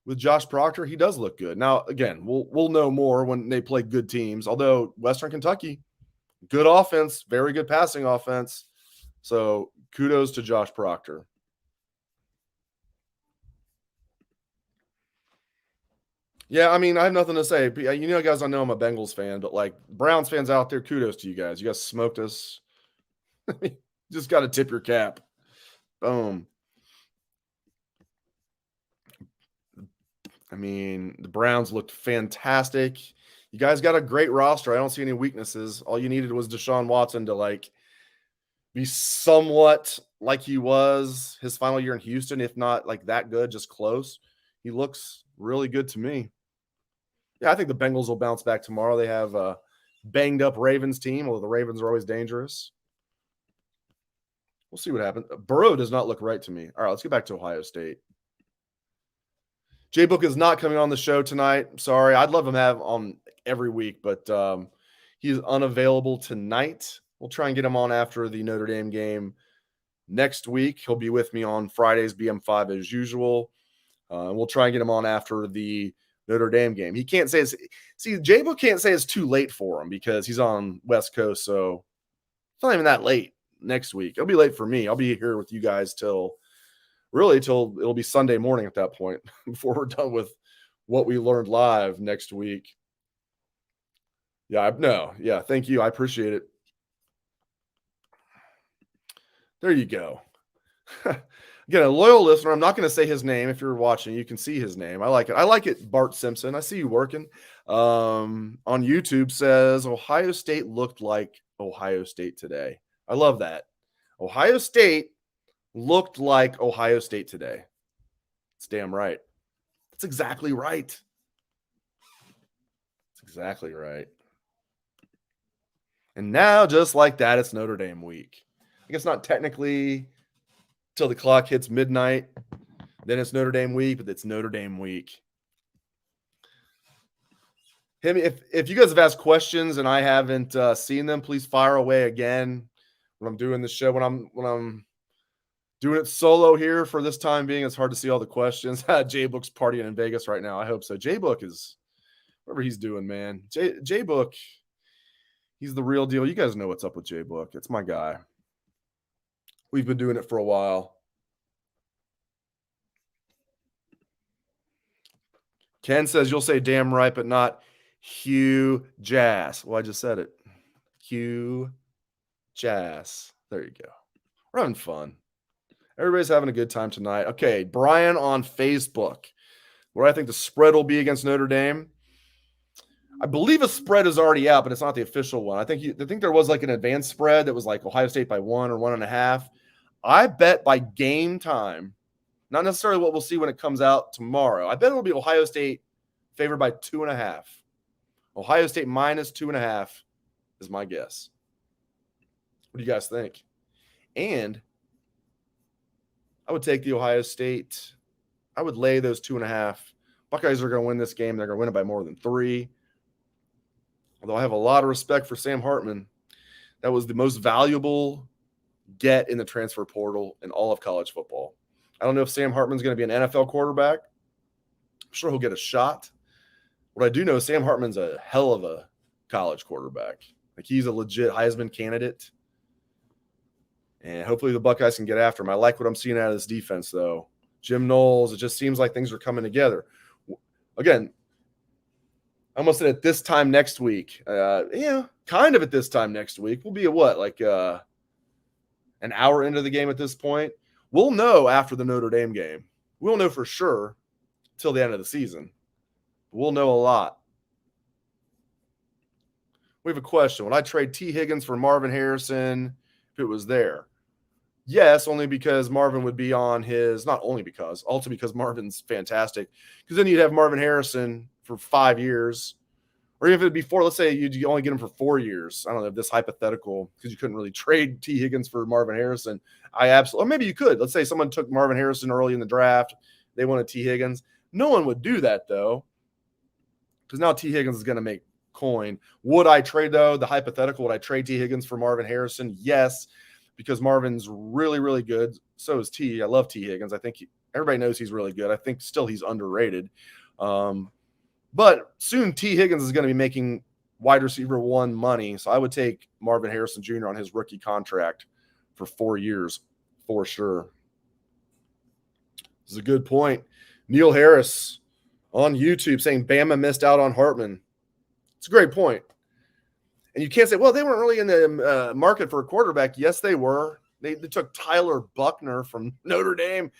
With Josh Proctor, he does look good. Now, again, we'll know more when they play good teams. Although Western Kentucky, good offense, very good passing offense. So kudos to Josh Proctor. Yeah, I mean, I have nothing to say. Guys, I know I'm a Bengals fan, but like Browns fans out there, kudos to you guys. You guys smoked us. Just got to tip your cap. Boom. I mean, the Browns looked fantastic. You guys got a great roster. I don't see any weaknesses. All you needed was Deshaun Watson to be somewhat like he was his final year in Houston, if not like that good, just close. He looks really good to me. Yeah, I think the Bengals will bounce back tomorrow. They have a banged up Ravens team, although the Ravens are always dangerous. We'll see what happens. Burrow does not look right to me. All right, let's get back to Ohio State. J-Book is not coming on the show tonight. Sorry. I'd love him to have on every week, but he's unavailable tonight. We'll try and get him on after the Notre Dame game next week. He'll be with me on Fridays, BM5 as usual. And we'll try and get him on after the Notre Dame game. He can't say J-Book can't say it's too late for him because he's on West Coast, so it's not even that late next week. It'll be late for me. I'll be here with you guys till it'll be Sunday morning at that point before we're done with what we learned live next week. Yeah, thank you. I appreciate it. There you go. Again, a loyal listener. I'm not going to say his name. If you're watching, you can see his name. I like it. I like it. Bart Simpson. I see you working. On YouTube says Ohio State looked like Ohio State today. I love that. Ohio State looked like Ohio State today. It's damn right. That's exactly right. That's exactly right. And now, just like that, it's Notre Dame week. I guess not technically till the clock hits midnight. Then it's Notre Dame week, but it's Notre Dame week. If you guys have asked questions and I haven't seen them, please fire away again when I'm doing the show. When I'm doing it solo here for this time being, it's hard to see all the questions. J-Book's partying in Vegas right now. I hope so. J-Book is whatever he's doing, man. J-Book, he's the real deal. You guys know what's up with J-Book. It's my guy. We've been doing it for a while. Ken says you'll say damn right, but not Hugh Jass. Well, I just said it. Hugh Jass. There you go. We're having fun. Everybody's having a good time tonight. Okay, Brian on Facebook. What I think the spread will be against Notre Dame. I believe a spread is already out, but it's not the official one. I think there was like an advanced spread that was like Ohio State by 1 or 1.5. I bet by game time, not necessarily what we'll see when it comes out tomorrow. I bet it'll be Ohio State favored by 2.5. Ohio State minus 2.5 is my guess. What do you guys think? And I would take the Ohio State. I would lay those 2.5. Buckeyes are going to win this game. They're going to win it by more than 3. Although I have a lot of respect for Sam Hartman. That was the most valuable get in the transfer portal in all of college football. I don't know if Sam Hartman's going to be an NFL quarterback. I'm sure he'll get a shot. What I do know is Sam Hartman's a hell of a college quarterback. Like, he's a legit Heisman candidate. And hopefully the Buckeyes can get after him. I like what I'm seeing out of this defense, though. Jim Knowles, it just seems like things are coming together. Again, I almost said at this time next week. Kind of at this time next week. We'll be at what, like an hour into the game at this point? We'll know after the Notre Dame game. We'll know for sure till the end of the season. We'll know a lot. We have a question. Would I trade T. Higgins for Marvin Harrison if it was there? Yes, only because Marvin would be on his – not only because, also because Marvin's fantastic. Because then you'd have Marvin Harrison for 5 years. Or even if it'd be 4, let's say you only get him for 4 years. I don't know if this hypothetical, because you couldn't really trade T. Higgins for Marvin Harrison. Or maybe you could. Let's say someone took Marvin Harrison early in the draft. They wanted T. Higgins. No one would do that, though, because now T. Higgins is going to make coin. Would I trade, though, the hypothetical, would I trade T. Higgins for Marvin Harrison? Yes, because Marvin's really, really good. So is T. I love T. Higgins. I think everybody knows he's really good. I think still he's underrated. But soon T. Higgins is going to be making wide receiver 1 money. So I would take Marvin Harrison Jr. on his rookie contract for 4 years for sure. This is a good point. Neil Harris on YouTube saying Bama missed out on Hartman. It's a great point. And you can't say, well, they weren't really in the market for a quarterback. Yes, they were. They took Tyler Buckner from Notre Dame.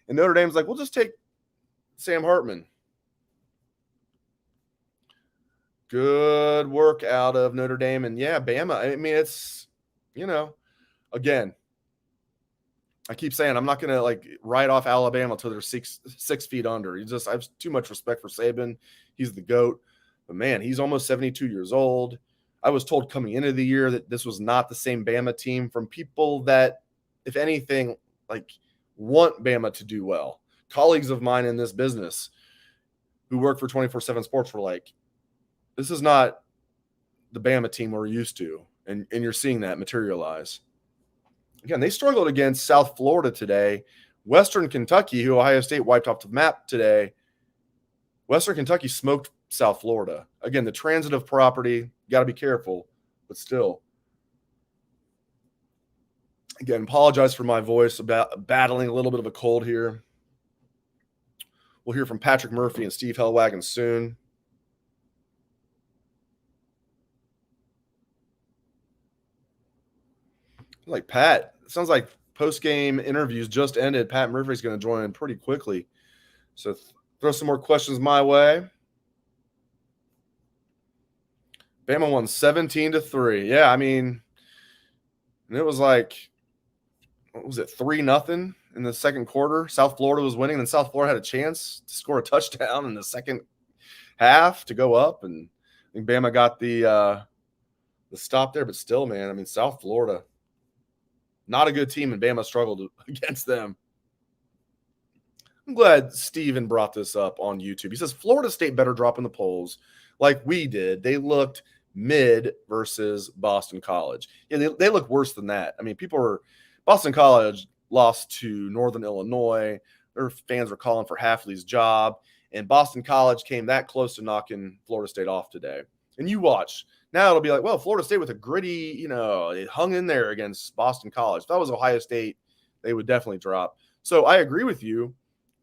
And Notre Dame's like, we'll just take Sam Hartman. Good work out of Notre Dame. And, yeah, Bama. I mean, it's, again, I keep saying I'm not going to, write off Alabama until they're 6 feet under. I have too much respect for Saban. He's the GOAT. But, man, he's almost 72 years old. I was told coming into the year that this was not the same Bama team from people that, if anything, want Bama to do well. Colleagues of mine in this business who work for 24/7 Sports were like, this is not the Bama team we're used to. And you're seeing that materialize. Again, they struggled against South Florida today. Western Kentucky, who Ohio State wiped off the map today, Western Kentucky smoked South Florida. Again, the transitive property, got to be careful, but still. Again, apologize for my voice about battling a little bit of a cold here. We'll hear from Patrick Murphy and Steve Helwagen soon. Like Pat, it sounds like post-game interviews just ended. Pat Murphy's going to join in pretty quickly. So throw some more questions my way. Bama won 17-3. Yeah, I mean, and it was what was it, 3-0 in the second quarter? South Florida was winning, and then South Florida had a chance to score a touchdown in the second half to go up, and I think Bama got the stop there. But still, man, I mean, South Florida, not a good team, and Bama struggled against them. I'm glad Steven brought this up on YouTube. He says Florida State better drop in the polls like we did. They looked mid versus Boston College. Yeah, they look worse than that. I mean, Boston College lost to Northern Illinois. Their fans were calling for Hafley's job, and Boston College came that close to knocking Florida State off today. And you watch. Now it'll be like, well, Florida State with a gritty, it hung in there against Boston College. If that was Ohio State, they would definitely drop. So I agree with you.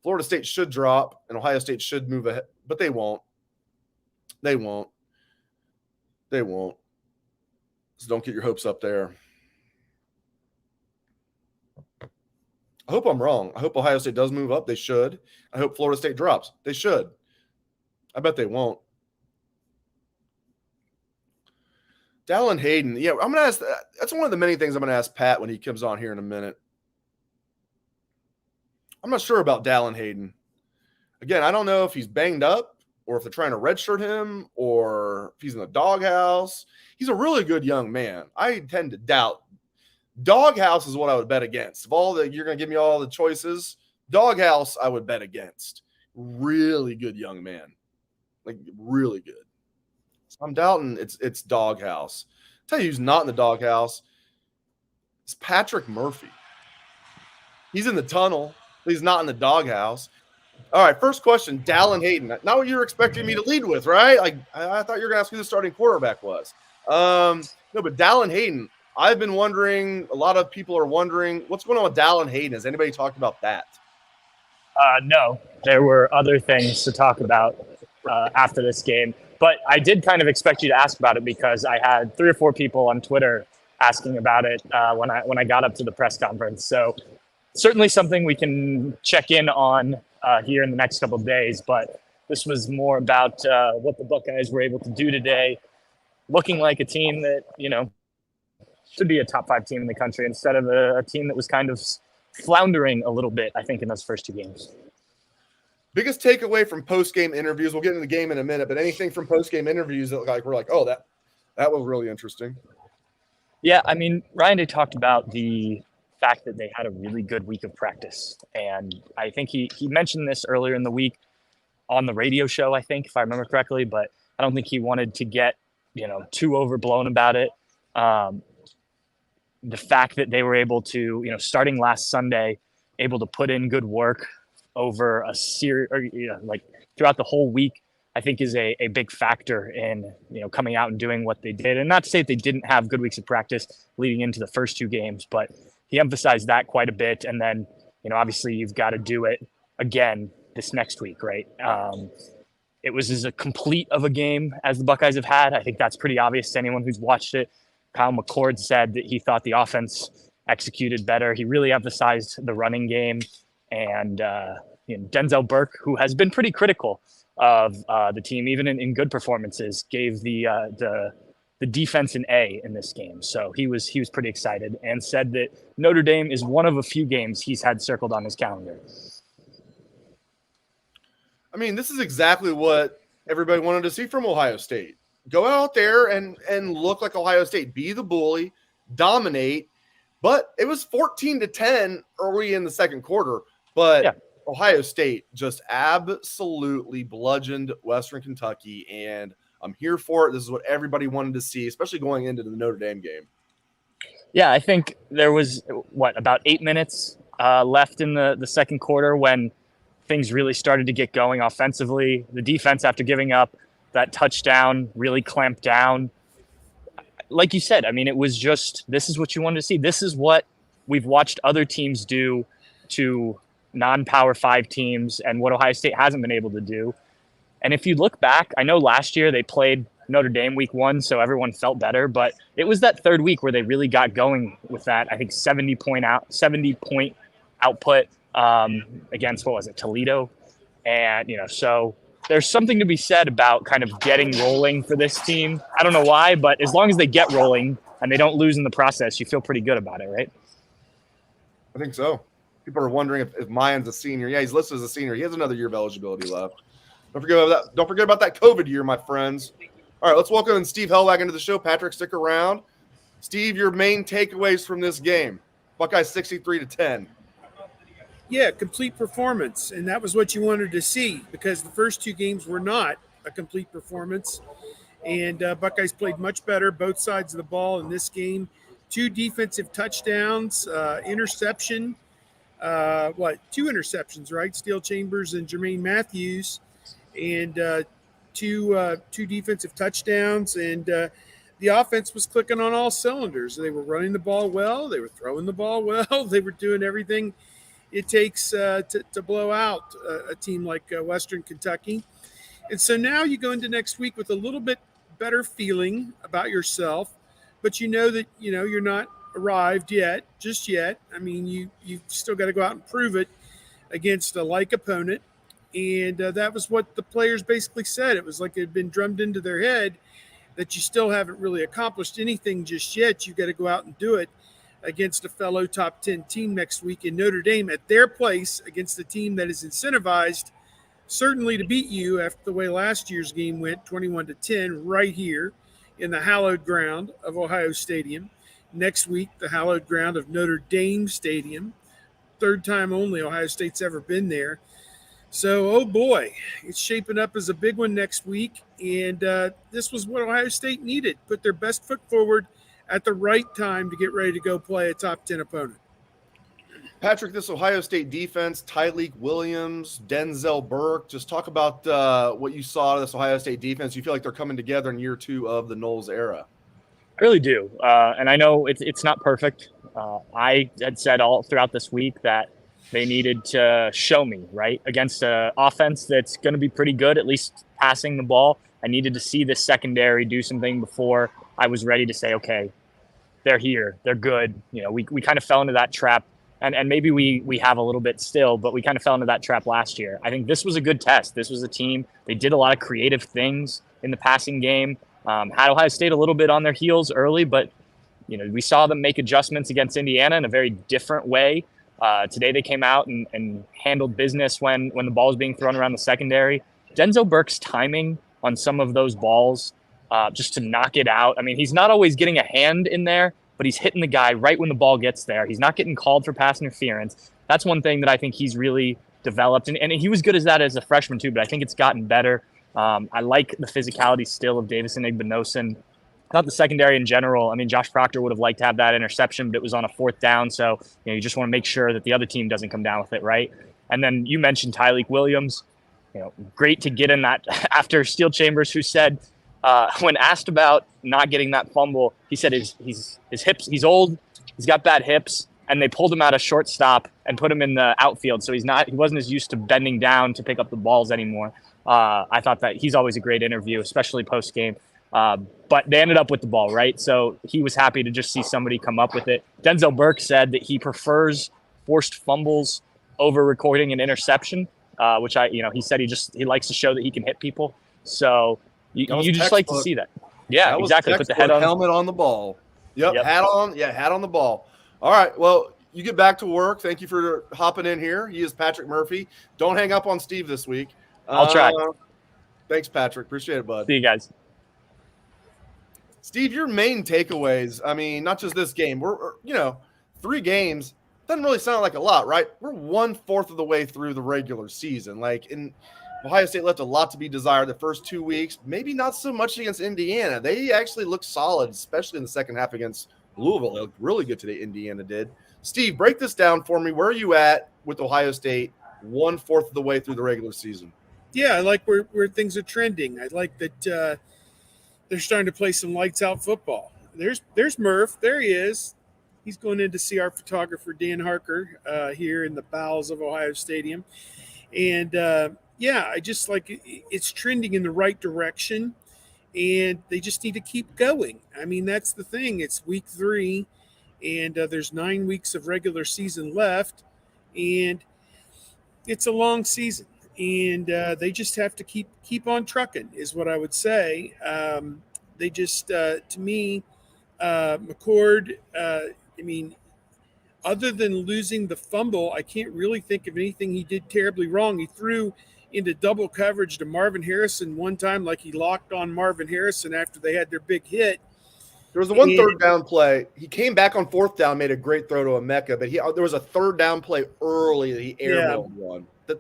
Florida State should drop, and Ohio State should move ahead, but they won't. They won't. So don't get your hopes up there. I hope I'm wrong. I hope Ohio State does move up. They should. I hope Florida State drops. They should. I bet they won't. Dallin Hayden. Yeah, I'm going to ask. That's one of the many things I'm going to ask Pat when he comes on here in a minute. I'm not sure about Dallin Hayden. Again, I don't know if he's banged up or if they're trying to redshirt him or if he's in the doghouse. He's a really good young man. I tend to doubt. Doghouse is what I would bet against. If you're going to give me all the choices, doghouse I would bet against. Really good young man. Like really good. So I'm doubting it's doghouse. I'll tell you who's not in the doghouse. It's Patrick Murphy. He's in the tunnel, but he's not in the doghouse. All right, first question, Dallin Hayden. Not what you were expecting me to lead with, right? Like I thought you were going to ask who the starting quarterback was. No, but Dallin Hayden, I've been wondering, a lot of people are wondering, what's going on with Dallin Hayden? Has anybody talked about that? No, there were other things to talk about after this game. But I did kind of expect you to ask about it because I had 3 or 4 people on Twitter asking about it when I got up to the press conference. So certainly something we can check in on here in the next couple of days. But this was more about what the Buckeyes were able to do today, looking like a team that, should be a top 5 team in the country instead of a team that was kind of floundering a little bit, I think, in those first 2 games. Biggest takeaway from post-game interviews, we'll get into the game in a minute, but anything from post-game interviews that we're like, oh, that was really interesting. Yeah, I mean, Ryan, they talked about the fact that they had a really good week of practice. And I think he mentioned this earlier in the week on the radio show, I think, if I remember correctly, but I don't think he wanted to get, too overblown about it. The fact that they were able to, starting last Sunday, able to put in good work over a series, or throughout the whole week, I think is a big factor in, coming out and doing what they did. And not to say that they didn't have good weeks of practice leading into the first 2 games, but he emphasized that quite a bit. And then, obviously you've got to do it again this next week, right? It was as complete of a game as the Buckeyes have had. I think that's pretty obvious to anyone who's watched it. Kyle McCord said that he thought the offense executed better. He really emphasized the running game. And Denzel Burke, who has been pretty critical of the team, even in good performances, gave the defense an A in this game. So he was pretty excited and said that Notre Dame is one of a few games he's had circled on his calendar. I mean, this is exactly what everybody wanted to see from Ohio State. Go out there and look like Ohio State, be the bully, dominate. But it was 14-10 early in the second quarter. But yeah. Ohio State just absolutely bludgeoned Western Kentucky, and I'm here for it. This is what everybody wanted to see, especially going into the Notre Dame game. Yeah, I think there was, about 8 minutes left in the second quarter when things really started to get going offensively. The defense, after giving up that touchdown, really clamped down. Like you said, I mean, it was just, this is what you wanted to see. This is what we've watched other teams do to non-Power 5 teams and what Ohio State hasn't been able to do. And if you look back, I know last year they played Notre Dame week 1, so everyone felt better, but it was that third week where they really got going with that, I think 70 point output against, Toledo. And, so there's something to be said about kind of getting rolling for this team. I don't know why, but as long as they get rolling and they don't lose in the process, you feel pretty good about it, right? I think so. People are wondering if Mayan's a senior. Yeah, he's listed as a senior. He has another year of eligibility left. Don't forget about that. Don't forget about that COVID year, my friends. All right, let's welcome Steve Helwagen to the show. Patrick, stick around. Steve, your main takeaways from this game. Buckeyes 63-10. Yeah, complete performance, and that was what you wanted to see because the first 2 games were not a complete performance, and Buckeyes played much better both sides of the ball in this game. 2 defensive touchdowns, interception, 2 interceptions, right? Steele Chambers and Jermaine Matthews, and two defensive touchdowns, and the offense was clicking on all cylinders. They were running the ball well, they were throwing the ball well, they were doing everything it takes to blow out a team like Western Kentucky. And so now you go into next week with a little bit better feeling about yourself, but you know that you're not arrived yet, just yet. I mean, you've still got to go out and prove it against a like opponent. And that was what the players basically said. It was like it had been drummed into their head that you still haven't really accomplished anything just yet. You've got to go out and do it against a fellow top 10 team next week in Notre Dame at their place against a team that is incentivized certainly to beat you after the way last year's game went, 21-10, right here in the hallowed ground of Ohio Stadium. Next week, the hallowed ground of Notre Dame Stadium. Third time only Ohio State's ever been there. So, oh boy, it's shaping up as a big one next week. And this was what Ohio State needed. Put their best foot forward at the right time to get ready to go play a top 10 opponent. Patrick, this Ohio State defense, Tyleik Williams, Denzel Burke, just talk about what you saw of this Ohio State defense. You feel like they're coming together in year 2 of the Knowles era. I really do. And I know it's not perfect. I had said all throughout this week that they needed to show me, right? Against an offense that's going to be pretty good, at least passing the ball. I needed to see this secondary do something before I was ready to say, okay, they're here. They're good. You know, we kind of fell into that trap. And maybe we have a little bit still, but we kind of fell into that trap last year. I think this was a good test. This was a team. They did a lot of creative things in the passing game. Had Ohio State a little bit on their heels early, but you know, we saw them make adjustments against Indiana in a very different way. Today they came out and handled business when the ball was being thrown around the secondary. Denzel Burke's timing on some of those balls, just to knock it out. I mean, he's not always getting a hand in there, but he's hitting the guy right when the ball gets there. He's not getting called for pass interference. That's one thing that I think he's really developed. And he was good as that as a freshman too, but I think it's gotten better. I like the physicality still of Davison Igbinosun. Not the secondary in general. I mean, Josh Proctor would have liked to have that interception, but it was on a 4th down. So, you know, you just want to make sure that the other team doesn't come down with it, right? And then you mentioned Tyleik Williams. You know, great to get in that after Steel Chambers, who said when asked about not getting that fumble, he said his hips, he's old, he's got bad hips, and they pulled him out of shortstop and put him in the outfield. So he wasn't as used to bending down to pick up the balls anymore. I thought that he's always a great interview, especially post game. But they ended up with the ball, right? So he was happy to just see somebody come up with it. Denzel Burke said that he prefers forced fumbles over recording an interception, which he said he likes to show that he can hit people. So you just like to see that. Yeah, exactly. Put the helmet on the ball. Yep. Hat on. Yeah, hat on the ball. All right. Well, you get back to work. Thank you for hopping in here. He is Patrick Murphy. Don't hang up on Steve this week. I'll try. Thanks, Patrick. Appreciate it, bud. See you guys. Steve, your main takeaways, I mean, not just this game. We're 3 games. Doesn't really sound like a lot, right? We're 1/4 of the way through the regular season. Ohio State left a lot to be desired the first 2 weeks. Maybe not so much against Indiana. They actually looked solid, especially in the second half against Louisville. They looked really good today, Indiana did. Steve, break this down for me. Where are you at with Ohio State 1/4 of the way through the regular season? Yeah, I like where things are trending. I like that they're starting to play some lights out football. There's Murph. There he is. He's going in to see our photographer, Dan Harker, here in the bowels of Ohio Stadium. And, I just like it's trending in the right direction, and they just need to keep going. I mean, that's the thing. It's week 3, and there's 9 weeks of regular season left, and it's a long season. And they just have to keep on trucking is what I would say. They just, to me, McCord, other than losing the fumble, I can't really think of anything he did terribly wrong. He threw into double coverage to Marvin Harrison one time, like he locked on Marvin Harrison after they had their big hit. There was the one 3rd down play. He came back on 4th down, made a great throw to Emeka, but there was a 3rd down play early that he airmailed one. He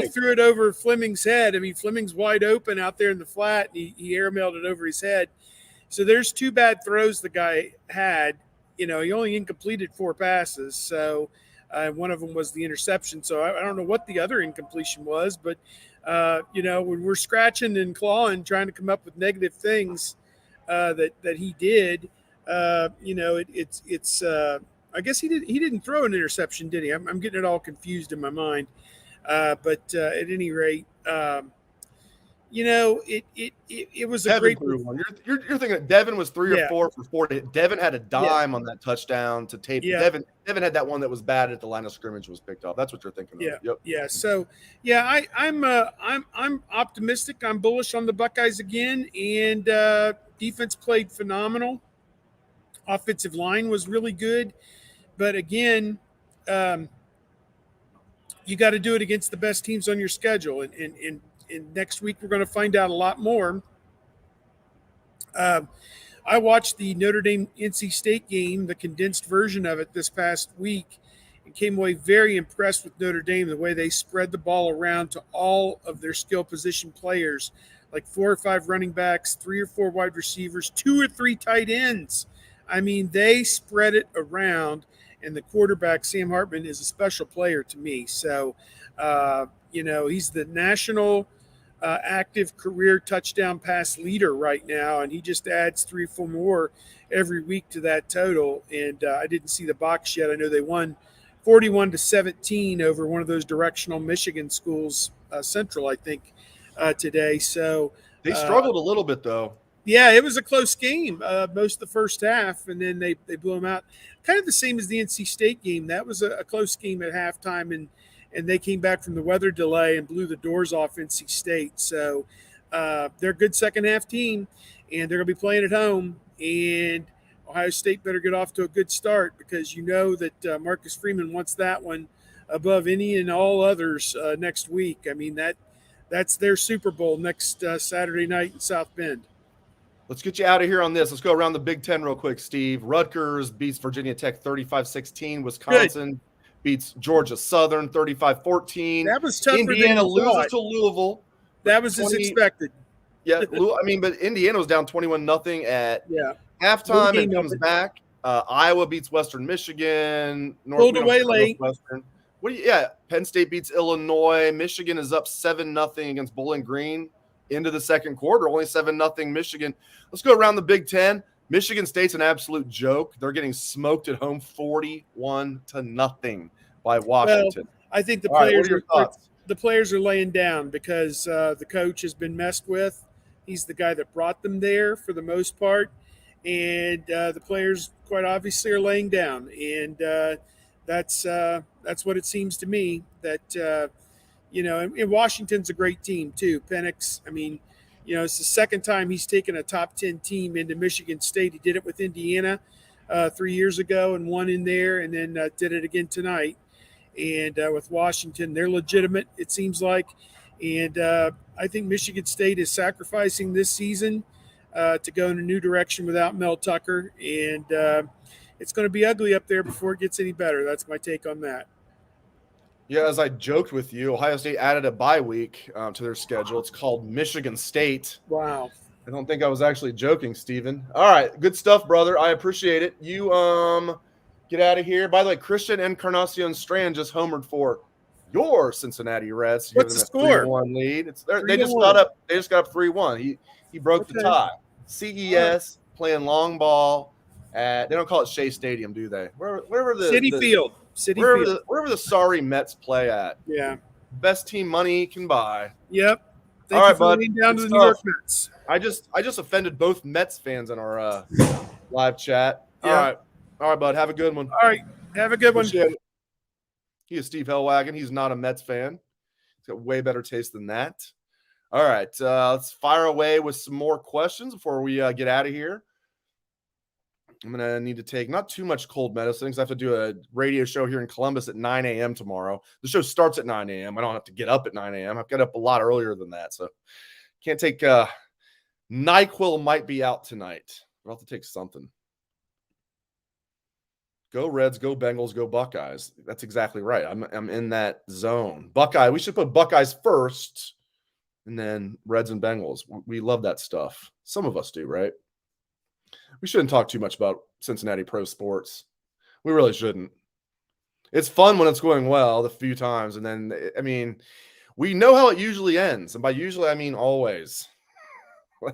threw it over Fleming's head. I mean, Fleming's wide open out there in the flat, and he airmailed it over his head. So there's 2 bad throws the guy had. He only incompleted 4 passes, so one of them was the interception. So I don't know what the other incompletion was, but when we're scratching and clawing, trying to come up with negative things that he did, it's. I guess he didn't throw an interception, did he? I'm getting it all confused in my mind. But at any rate, it was a Devin great. threw one. You're thinking that Devin was 3 Yeah. or 4 for 40. Devin had a dime on that touchdown to tape. Yeah. Devin had that one that was bad at the line of scrimmage was picked off. That's what you're thinking Yeah. of. Yep. Yeah. So I'm optimistic. I'm bullish on the Buckeyes again, and defense played phenomenal. Offensive line was really good, but again, you got to do it against the best teams on your schedule. And next week we're going to find out a lot more. I watched the Notre Dame NC State game, the condensed version of it this past week, and came away very impressed with Notre Dame, the way they spread the ball around to all of their skill position players, like 4 or 5 running backs, 3 or 4 wide receivers, 2 or 3 tight ends. I mean, they spread it around, and the quarterback, Sam Hartman, is a special player to me. So, he's the national active career touchdown pass leader right now, and he just adds 3 or 4 more every week to that total. And I didn't see the box yet. I know they won 41-17 over one of those directional Michigan schools, Central, I think, today. So they struggled a little bit, though. Yeah, it was a close game most of the first half, and then they blew them out. Kind of the same as the NC State game. That was a close game at halftime, and they came back from the weather delay and blew the doors off NC State. So they're a good second-half team, and they're going to be playing at home. And Ohio State better get off to a good start, because you know that Marcus Freeman wants that one above any and all others next week. I mean, that's their Super Bowl next Saturday night in South Bend. Let's get you out of here on this. Let's go around the Big Ten real quick, Steve. Rutgers beats Virginia Tech 35-16. Wisconsin beats Georgia Southern 35-14. That was tougher. Indiana than loses to Louisville. That was as expected. Yeah, I mean, but Indiana was down 21-0 at halftime and comes back. Iowa beats Western Michigan. Pulled away late. Northwestern. Penn State beats Illinois. Michigan is up 7-0 against Bowling Green into the second quarter. Only 7-0 Michigan. Let's go around the Big Ten. Michigan State's an absolute joke. They're getting smoked at home 41-0 by Washington. Well, I think the players are laying down because the coach has been messed with. He's the guy that brought them there for the most part. And the players quite obviously are laying down. And that's what it seems to me that, and Washington's a great team too. Penix, I mean, it's the second time he's taken a top 10 team into Michigan State. He did it with Indiana 3 years ago and won in there, and then did it again tonight. And with Washington, they're legitimate, it seems like. And I think Michigan State is sacrificing this season to go in a new direction without Mel Tucker. And it's going to be ugly up there before it gets any better. That's my take on that. Yeah, as I joked with you, Ohio State added a bye week to their schedule. It's called Michigan State. Wow. I don't think I was actually joking, Steven. All right, good stuff, brother. I appreciate it. You get out of here. By the way, Christian Encarnacion Strand just homered for your Cincinnati Reds. What's the score? 3-1 lead. They just got up 3-1. He broke the tie. CES playing long ball at, they don't call it Shea Stadium, do they? Wherever the Citi Field. Wherever the sorry Mets play at. Yeah. Best team money can buy. Yep. All right, bud. Down to the New York Mets. I just offended both Mets fans in our live chat. Yeah. All right, bud. Have a good one. All right. Have a good one. He is Steve Helwagen. He's not a Mets fan. He's got way better taste than that. All right. Let's fire away with some more questions before we get out of here. I'm going to need to take not too much cold medicine because I have to do a radio show here in Columbus at 9 a.m. tomorrow. The show starts at 9 a.m. I don't have to get up at 9 a.m. I've got up a lot earlier than that. So can't take NyQuil might be out tonight. I'll have to take something. Go Reds, go Bengals, go Buckeyes. That's exactly right. I'm in that zone. Buckeye. We should put Buckeyes first and then Reds and Bengals. We love that stuff. Some of us do, right? We shouldn't talk too much about Cincinnati pro sports. We really shouldn't. It's fun when it's going well the few times. And then, I mean, we know how it usually ends. And by usually, I mean always.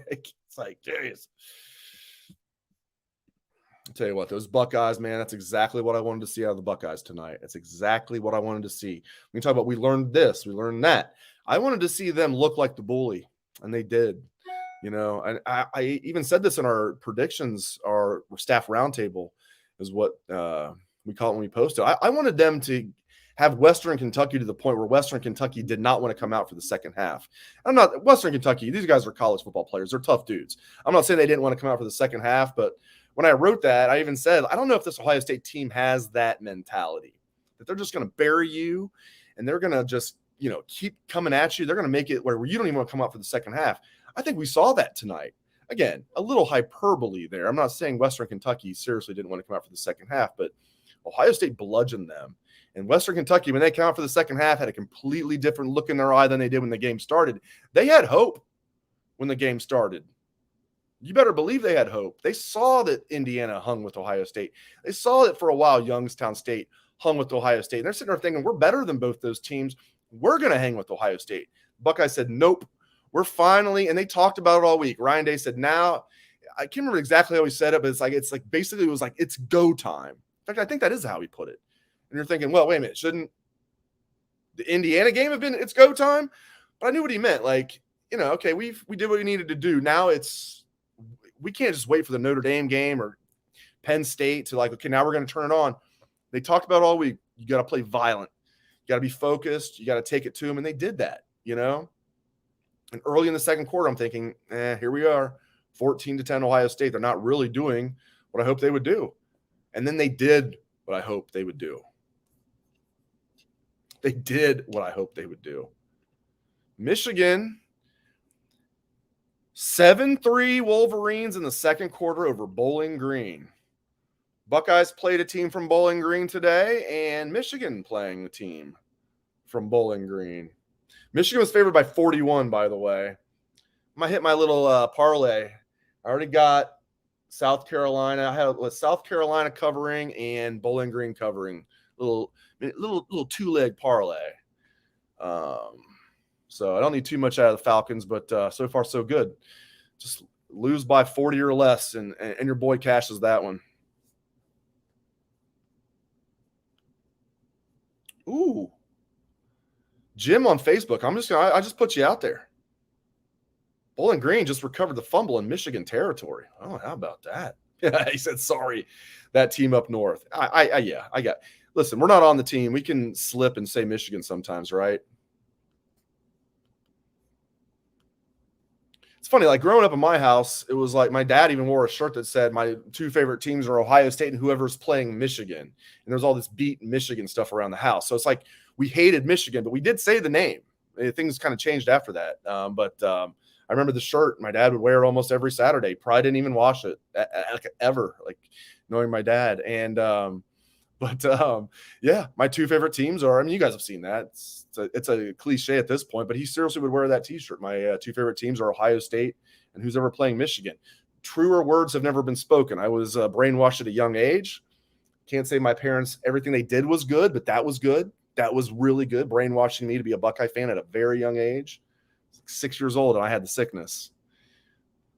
It's like, geez. I'll tell you what, those Buckeyes, man, that's exactly what I wanted to see out of the Buckeyes tonight. That's exactly what I wanted to see. We can talk about we learned this, we learned that. I wanted to see them look like the bully. And they did. And I even said this in our predictions, our staff roundtable is what we call it when we posted. I wanted them to have Western Kentucky to the point where Western Kentucky did not want to come out for the second half. Western Kentucky, these guys are college football players. They're tough dudes. I'm not saying they didn't want to come out for the second half, but when I wrote that, I even said, I don't know if this Ohio State team has that mentality, that they're just going to bury you and they're going to just, keep coming at you. They're going to make it where you don't even want to come out for the second half. I think we saw that tonight. Again, a little hyperbole there. I'm not saying Western Kentucky seriously didn't want to come out for the second half, but Ohio State bludgeoned them. And Western Kentucky, when they came out for the second half, had a completely different look in their eye than they did when the game started. They had hope when the game started. You better believe they had hope. They saw that Indiana hung with Ohio State. They saw that for a while Youngstown State hung with Ohio State. And they're sitting there thinking, we're better than both those teams. We're going to hang with Ohio State. Buckeye said, nope. We're finally, and they talked about it all week. Ryan Day said, now, I can't remember exactly how he said it, but it's like basically it was like, it's go time. In fact, I think that is how he put it. And you're thinking, well, wait a minute, shouldn't the Indiana game have been it's go time? But I knew what he meant. Like, okay, we did what we needed to do. Now we can't just wait for the Notre Dame game or Penn State to okay, now we're going to turn it on. They talked about all week. You got to play violent. You got to be focused. You got to take it to them. And they did that, And early in the second quarter, I'm thinking, here we are, 14-10 Ohio State. They're not really doing what I hoped they would do. And then they did what I hoped they would do. They did what I hoped they would do. Michigan, 7-3 Wolverines in the second quarter over Bowling Green. Buckeyes played a team from Bowling Green today, and Michigan playing the team from Bowling Green. Michigan was favored by 41, by the way. I'm going to hit my little parlay. I already got South Carolina. I had South Carolina covering and Bowling Green covering. Little two-leg parlay. So I don't need too much out of the Falcons, but so far so good. Just lose by 40 or less, and your boy cashes that one. Ooh. Jim on Facebook. I just put you out there. Bowling Green just recovered the fumble in Michigan territory. Oh, how about that? He said, sorry, that team up north. Listen, we're not on the team. We can slip and say Michigan sometimes, right? It's funny, like growing up in my house, it was like my dad even wore a shirt that said my two favorite teams are Ohio State and whoever's playing Michigan. And there's all this beat Michigan stuff around the house. So it's like we hated Michigan, but we did say the name. Things kind of changed after that. I remember the shirt my dad would wear it almost every Saturday. Probably didn't even wash it ever, like knowing my dad. And yeah, my two favorite teams are, you guys have seen that. It's a cliche at this point, but he seriously would wear that t-shirt. My two favorite teams are Ohio State and who's ever playing Michigan. Truer words have never been spoken. I was brainwashed at a young age. Can't say my parents, everything they did was good, but that was good. That was really good. Brainwashing me to be a Buckeye fan at a very young age. 6 years old, and I had the sickness.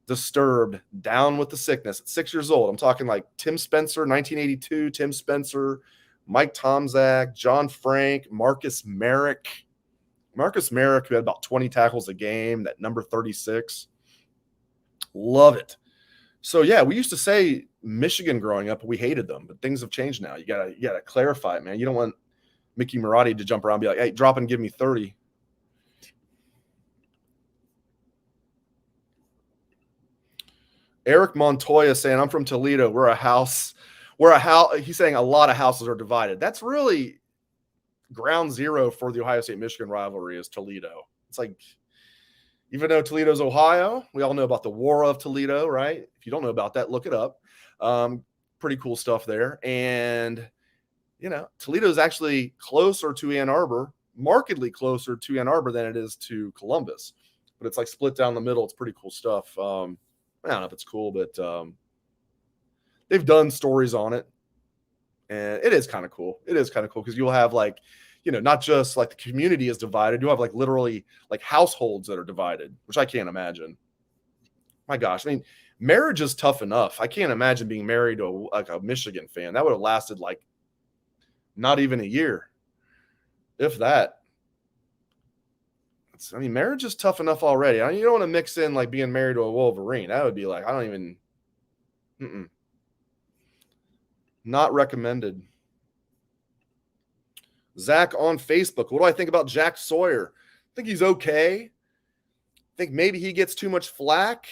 Disturbed, down with the sickness at 6 years old. I'm talking like Tim Spencer, 1982, Tim Spencer, Mike Tomczak, John Frank, Marcus Merrick. Marcus Merrick, who had about 20 tackles a game, that number 36. Love it. So, yeah, we used to say Michigan growing up, we hated them, but things have changed now. You gotta clarify it, man. You don't want Mickey Marotti to jump around and be like, hey, drop and give me 30. Eric Montoya saying, I'm from Toledo. We're a house. He's saying a lot of houses are divided. That's really ground zero for the Ohio State-Michigan rivalry is Toledo. It's like, even though Toledo's Ohio, we all know about the War of Toledo, right? If you don't know about that, look it up. Pretty cool stuff there. And, Toledo is actually closer to Ann Arbor, markedly closer to Ann Arbor than it is to Columbus. But it's like split down the middle. It's pretty cool stuff. I don't know if it's cool, but they've done stories on it. And it is kind of cool. It is kind of cool because you'll have not just like the community is divided. You'll have literally households that are divided, which I can't imagine. My gosh. Marriage is tough enough. I can't imagine being married to a Michigan fan. That would have lasted not even a year, if that. I mean, marriage is tough enough already. You don't want to mix in like being married to a Wolverine. That would be like, I don't even, not recommended. Zach on Facebook. What do I think about Jack Sawyer? I think he's okay. I think maybe he gets too much flack,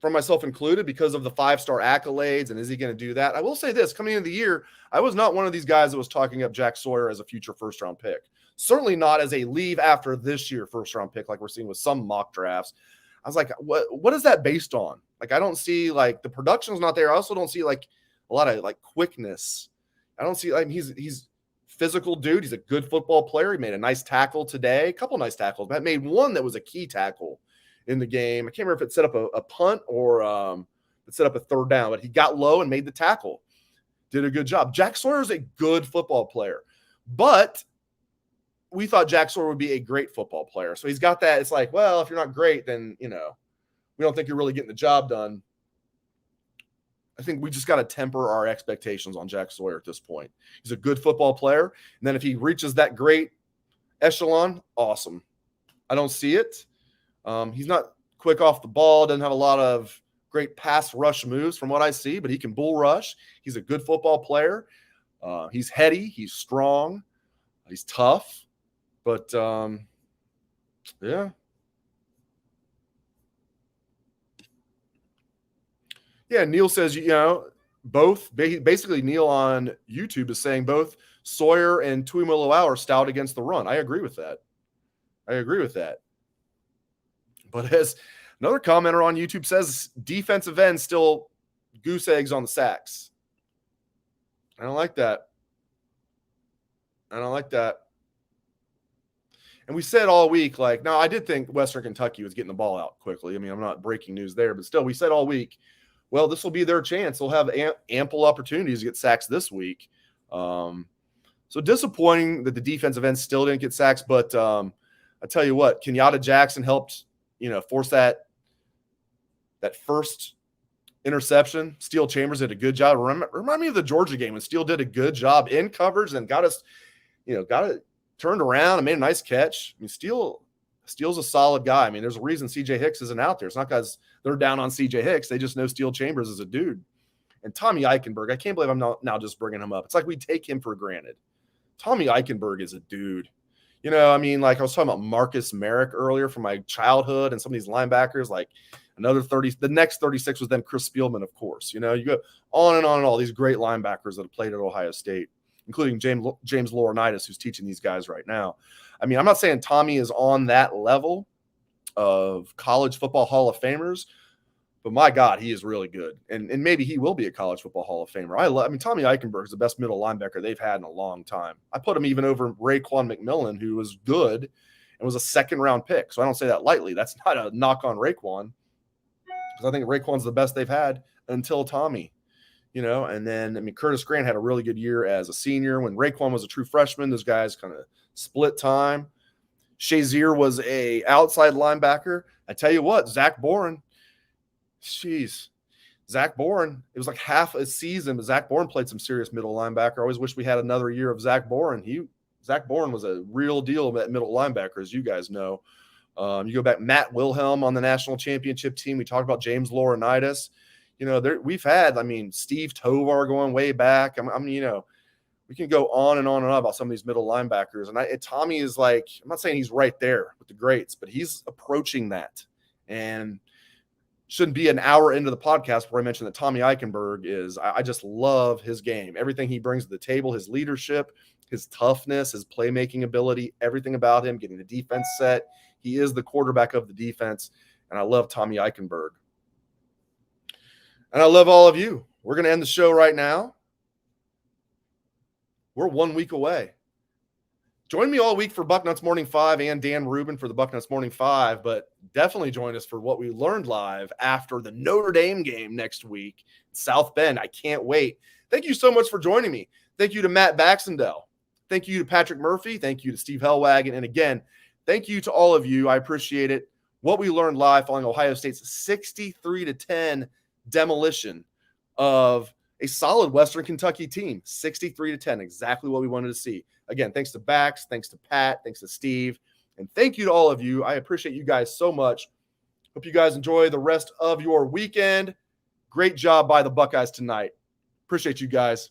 from myself included, because of the 5-star accolades. And is he going to do that? I will say this, coming into the year, I was not one of these guys that was talking up Jack Sawyer as a future first-round pick. Certainly not as a leave after this year first-round pick like we're seeing with some mock drafts. I was like, what is that based on? Like, I don't see, like, the production's not there. I also don't see, like, a lot of, like, quickness. I don't see, like, he's physical dude. He's a good football player. He made a nice tackle today, a couple nice tackles. Matt made one that was a key tackle in the game. I can't remember if it set up a punt or it set up a third down, but he got low and made the tackle. Did a good job. Jack Sawyer is a good football player, but we thought Jack Sawyer would be a great football player. So he's got that. It's like, well, if you're not great, then, we don't think you're really getting the job done. I think we just got to temper our expectations on Jack Sawyer at this point. He's a good football player. And then if he reaches that great echelon, awesome. I don't see it. He's not quick off the ball, doesn't have a lot of great pass rush moves from what I see, but he can bull rush. He's a good football player. He's heady. He's strong. He's tough. But, yeah. Yeah, Neil says, both, basically Neil on YouTube is saying both Sawyer and Tuimoloau are stout against the run. I agree with that. But as another commenter on YouTube says, defensive end still goose eggs on the sacks. I don't like that. And we said all week, like, no, I did think Western Kentucky was getting the ball out quickly. I mean, I'm not breaking news there, but still, we said all week, well, this will be their chance. They'll have ample opportunities to get sacks this week. So disappointing that the defensive end still didn't get sacks, but I tell you what, Kenyatta Jackson helped, force that first interception. Steele Chambers did a good job. Remind me of the Georgia game when Steele did a good job in coverage and got us, got it turned around and made a nice catch. I mean, Steele's a solid guy. I mean, there's a reason CJ Hicks isn't out there. It's not because they're down on CJ Hicks. They just know Steele Chambers is a dude. And Tommy Eichenberg, I can't believe I'm not now just bringing him up. It's like we take him for granted. Tommy Eichenberg is a dude. I mean, like I was talking about Marcus Merrick earlier from my childhood and some of these linebackers, like another 30, the next 36 was then Chris Spielman, of course. You go on and on and all these great linebackers that have played at Ohio State, including James Laurinaitis, who's teaching these guys right now. I mean, I'm not saying Tommy is on that level of college football Hall of Famers, but my God, he is really good. And maybe he will be a college football Hall of Famer. I mean, Tommy Eichenberg is the best middle linebacker they've had in a long time. I put him even over Raekwon McMillan, who was good and was a second-round pick. So I don't say that lightly. That's not a knock on Raekwon, because I think Raekwon's the best they've had until Tommy. And then, I mean, Curtis Grant had a really good year as a senior. When Raekwon was a true freshman, those guys kind of split time. Shazier was a outside linebacker. I tell you what, Zach Boren, it was like half a season, but Zach Boren played some serious middle linebacker. I always wish we had another year of Zach Boren. Zach Boren was a real deal at middle linebacker, as you guys know. You go back, Matt Wilhelm on the national championship team. We talked about James Laurinaitis. We've had, I mean, Steve Tovar going way back. I mean, we can go on and on and on about some of these middle linebackers. And Tommy is like, I'm not saying he's right there with the greats, but he's approaching that. And shouldn't be an hour into the podcast before I mentioned that Tommy Eichenberg is, I just love his game. Everything he brings to the table, his leadership, his toughness, his playmaking ability, everything about him, getting the defense set. He is the quarterback of the defense. And I love Tommy Eichenberg. And I love all of you. We're going to end the show right now. We're 1 week away. Join me all week for Bucknuts Morning 5 and Dan Rubin for the Bucknuts Morning 5, but definitely join us for what we learned live after the Notre Dame game next week, South Bend. I can't wait. Thank you so much for joining me. Thank you to Matt Baxendell. Thank you to Patrick Murphy. Thank you to Steve Helwagen. And again, thank you to all of you. I appreciate it. What we learned live following Ohio State's 63-10 demolition of a solid Western Kentucky team, 63-10, exactly what we wanted to see. Again, thanks to Bax, thanks to Pat, thanks to Steve, And thank you to all of you. I appreciate you guys so much. Hope you guys enjoy the rest of your weekend. Great job by the Buckeyes tonight. Appreciate you guys.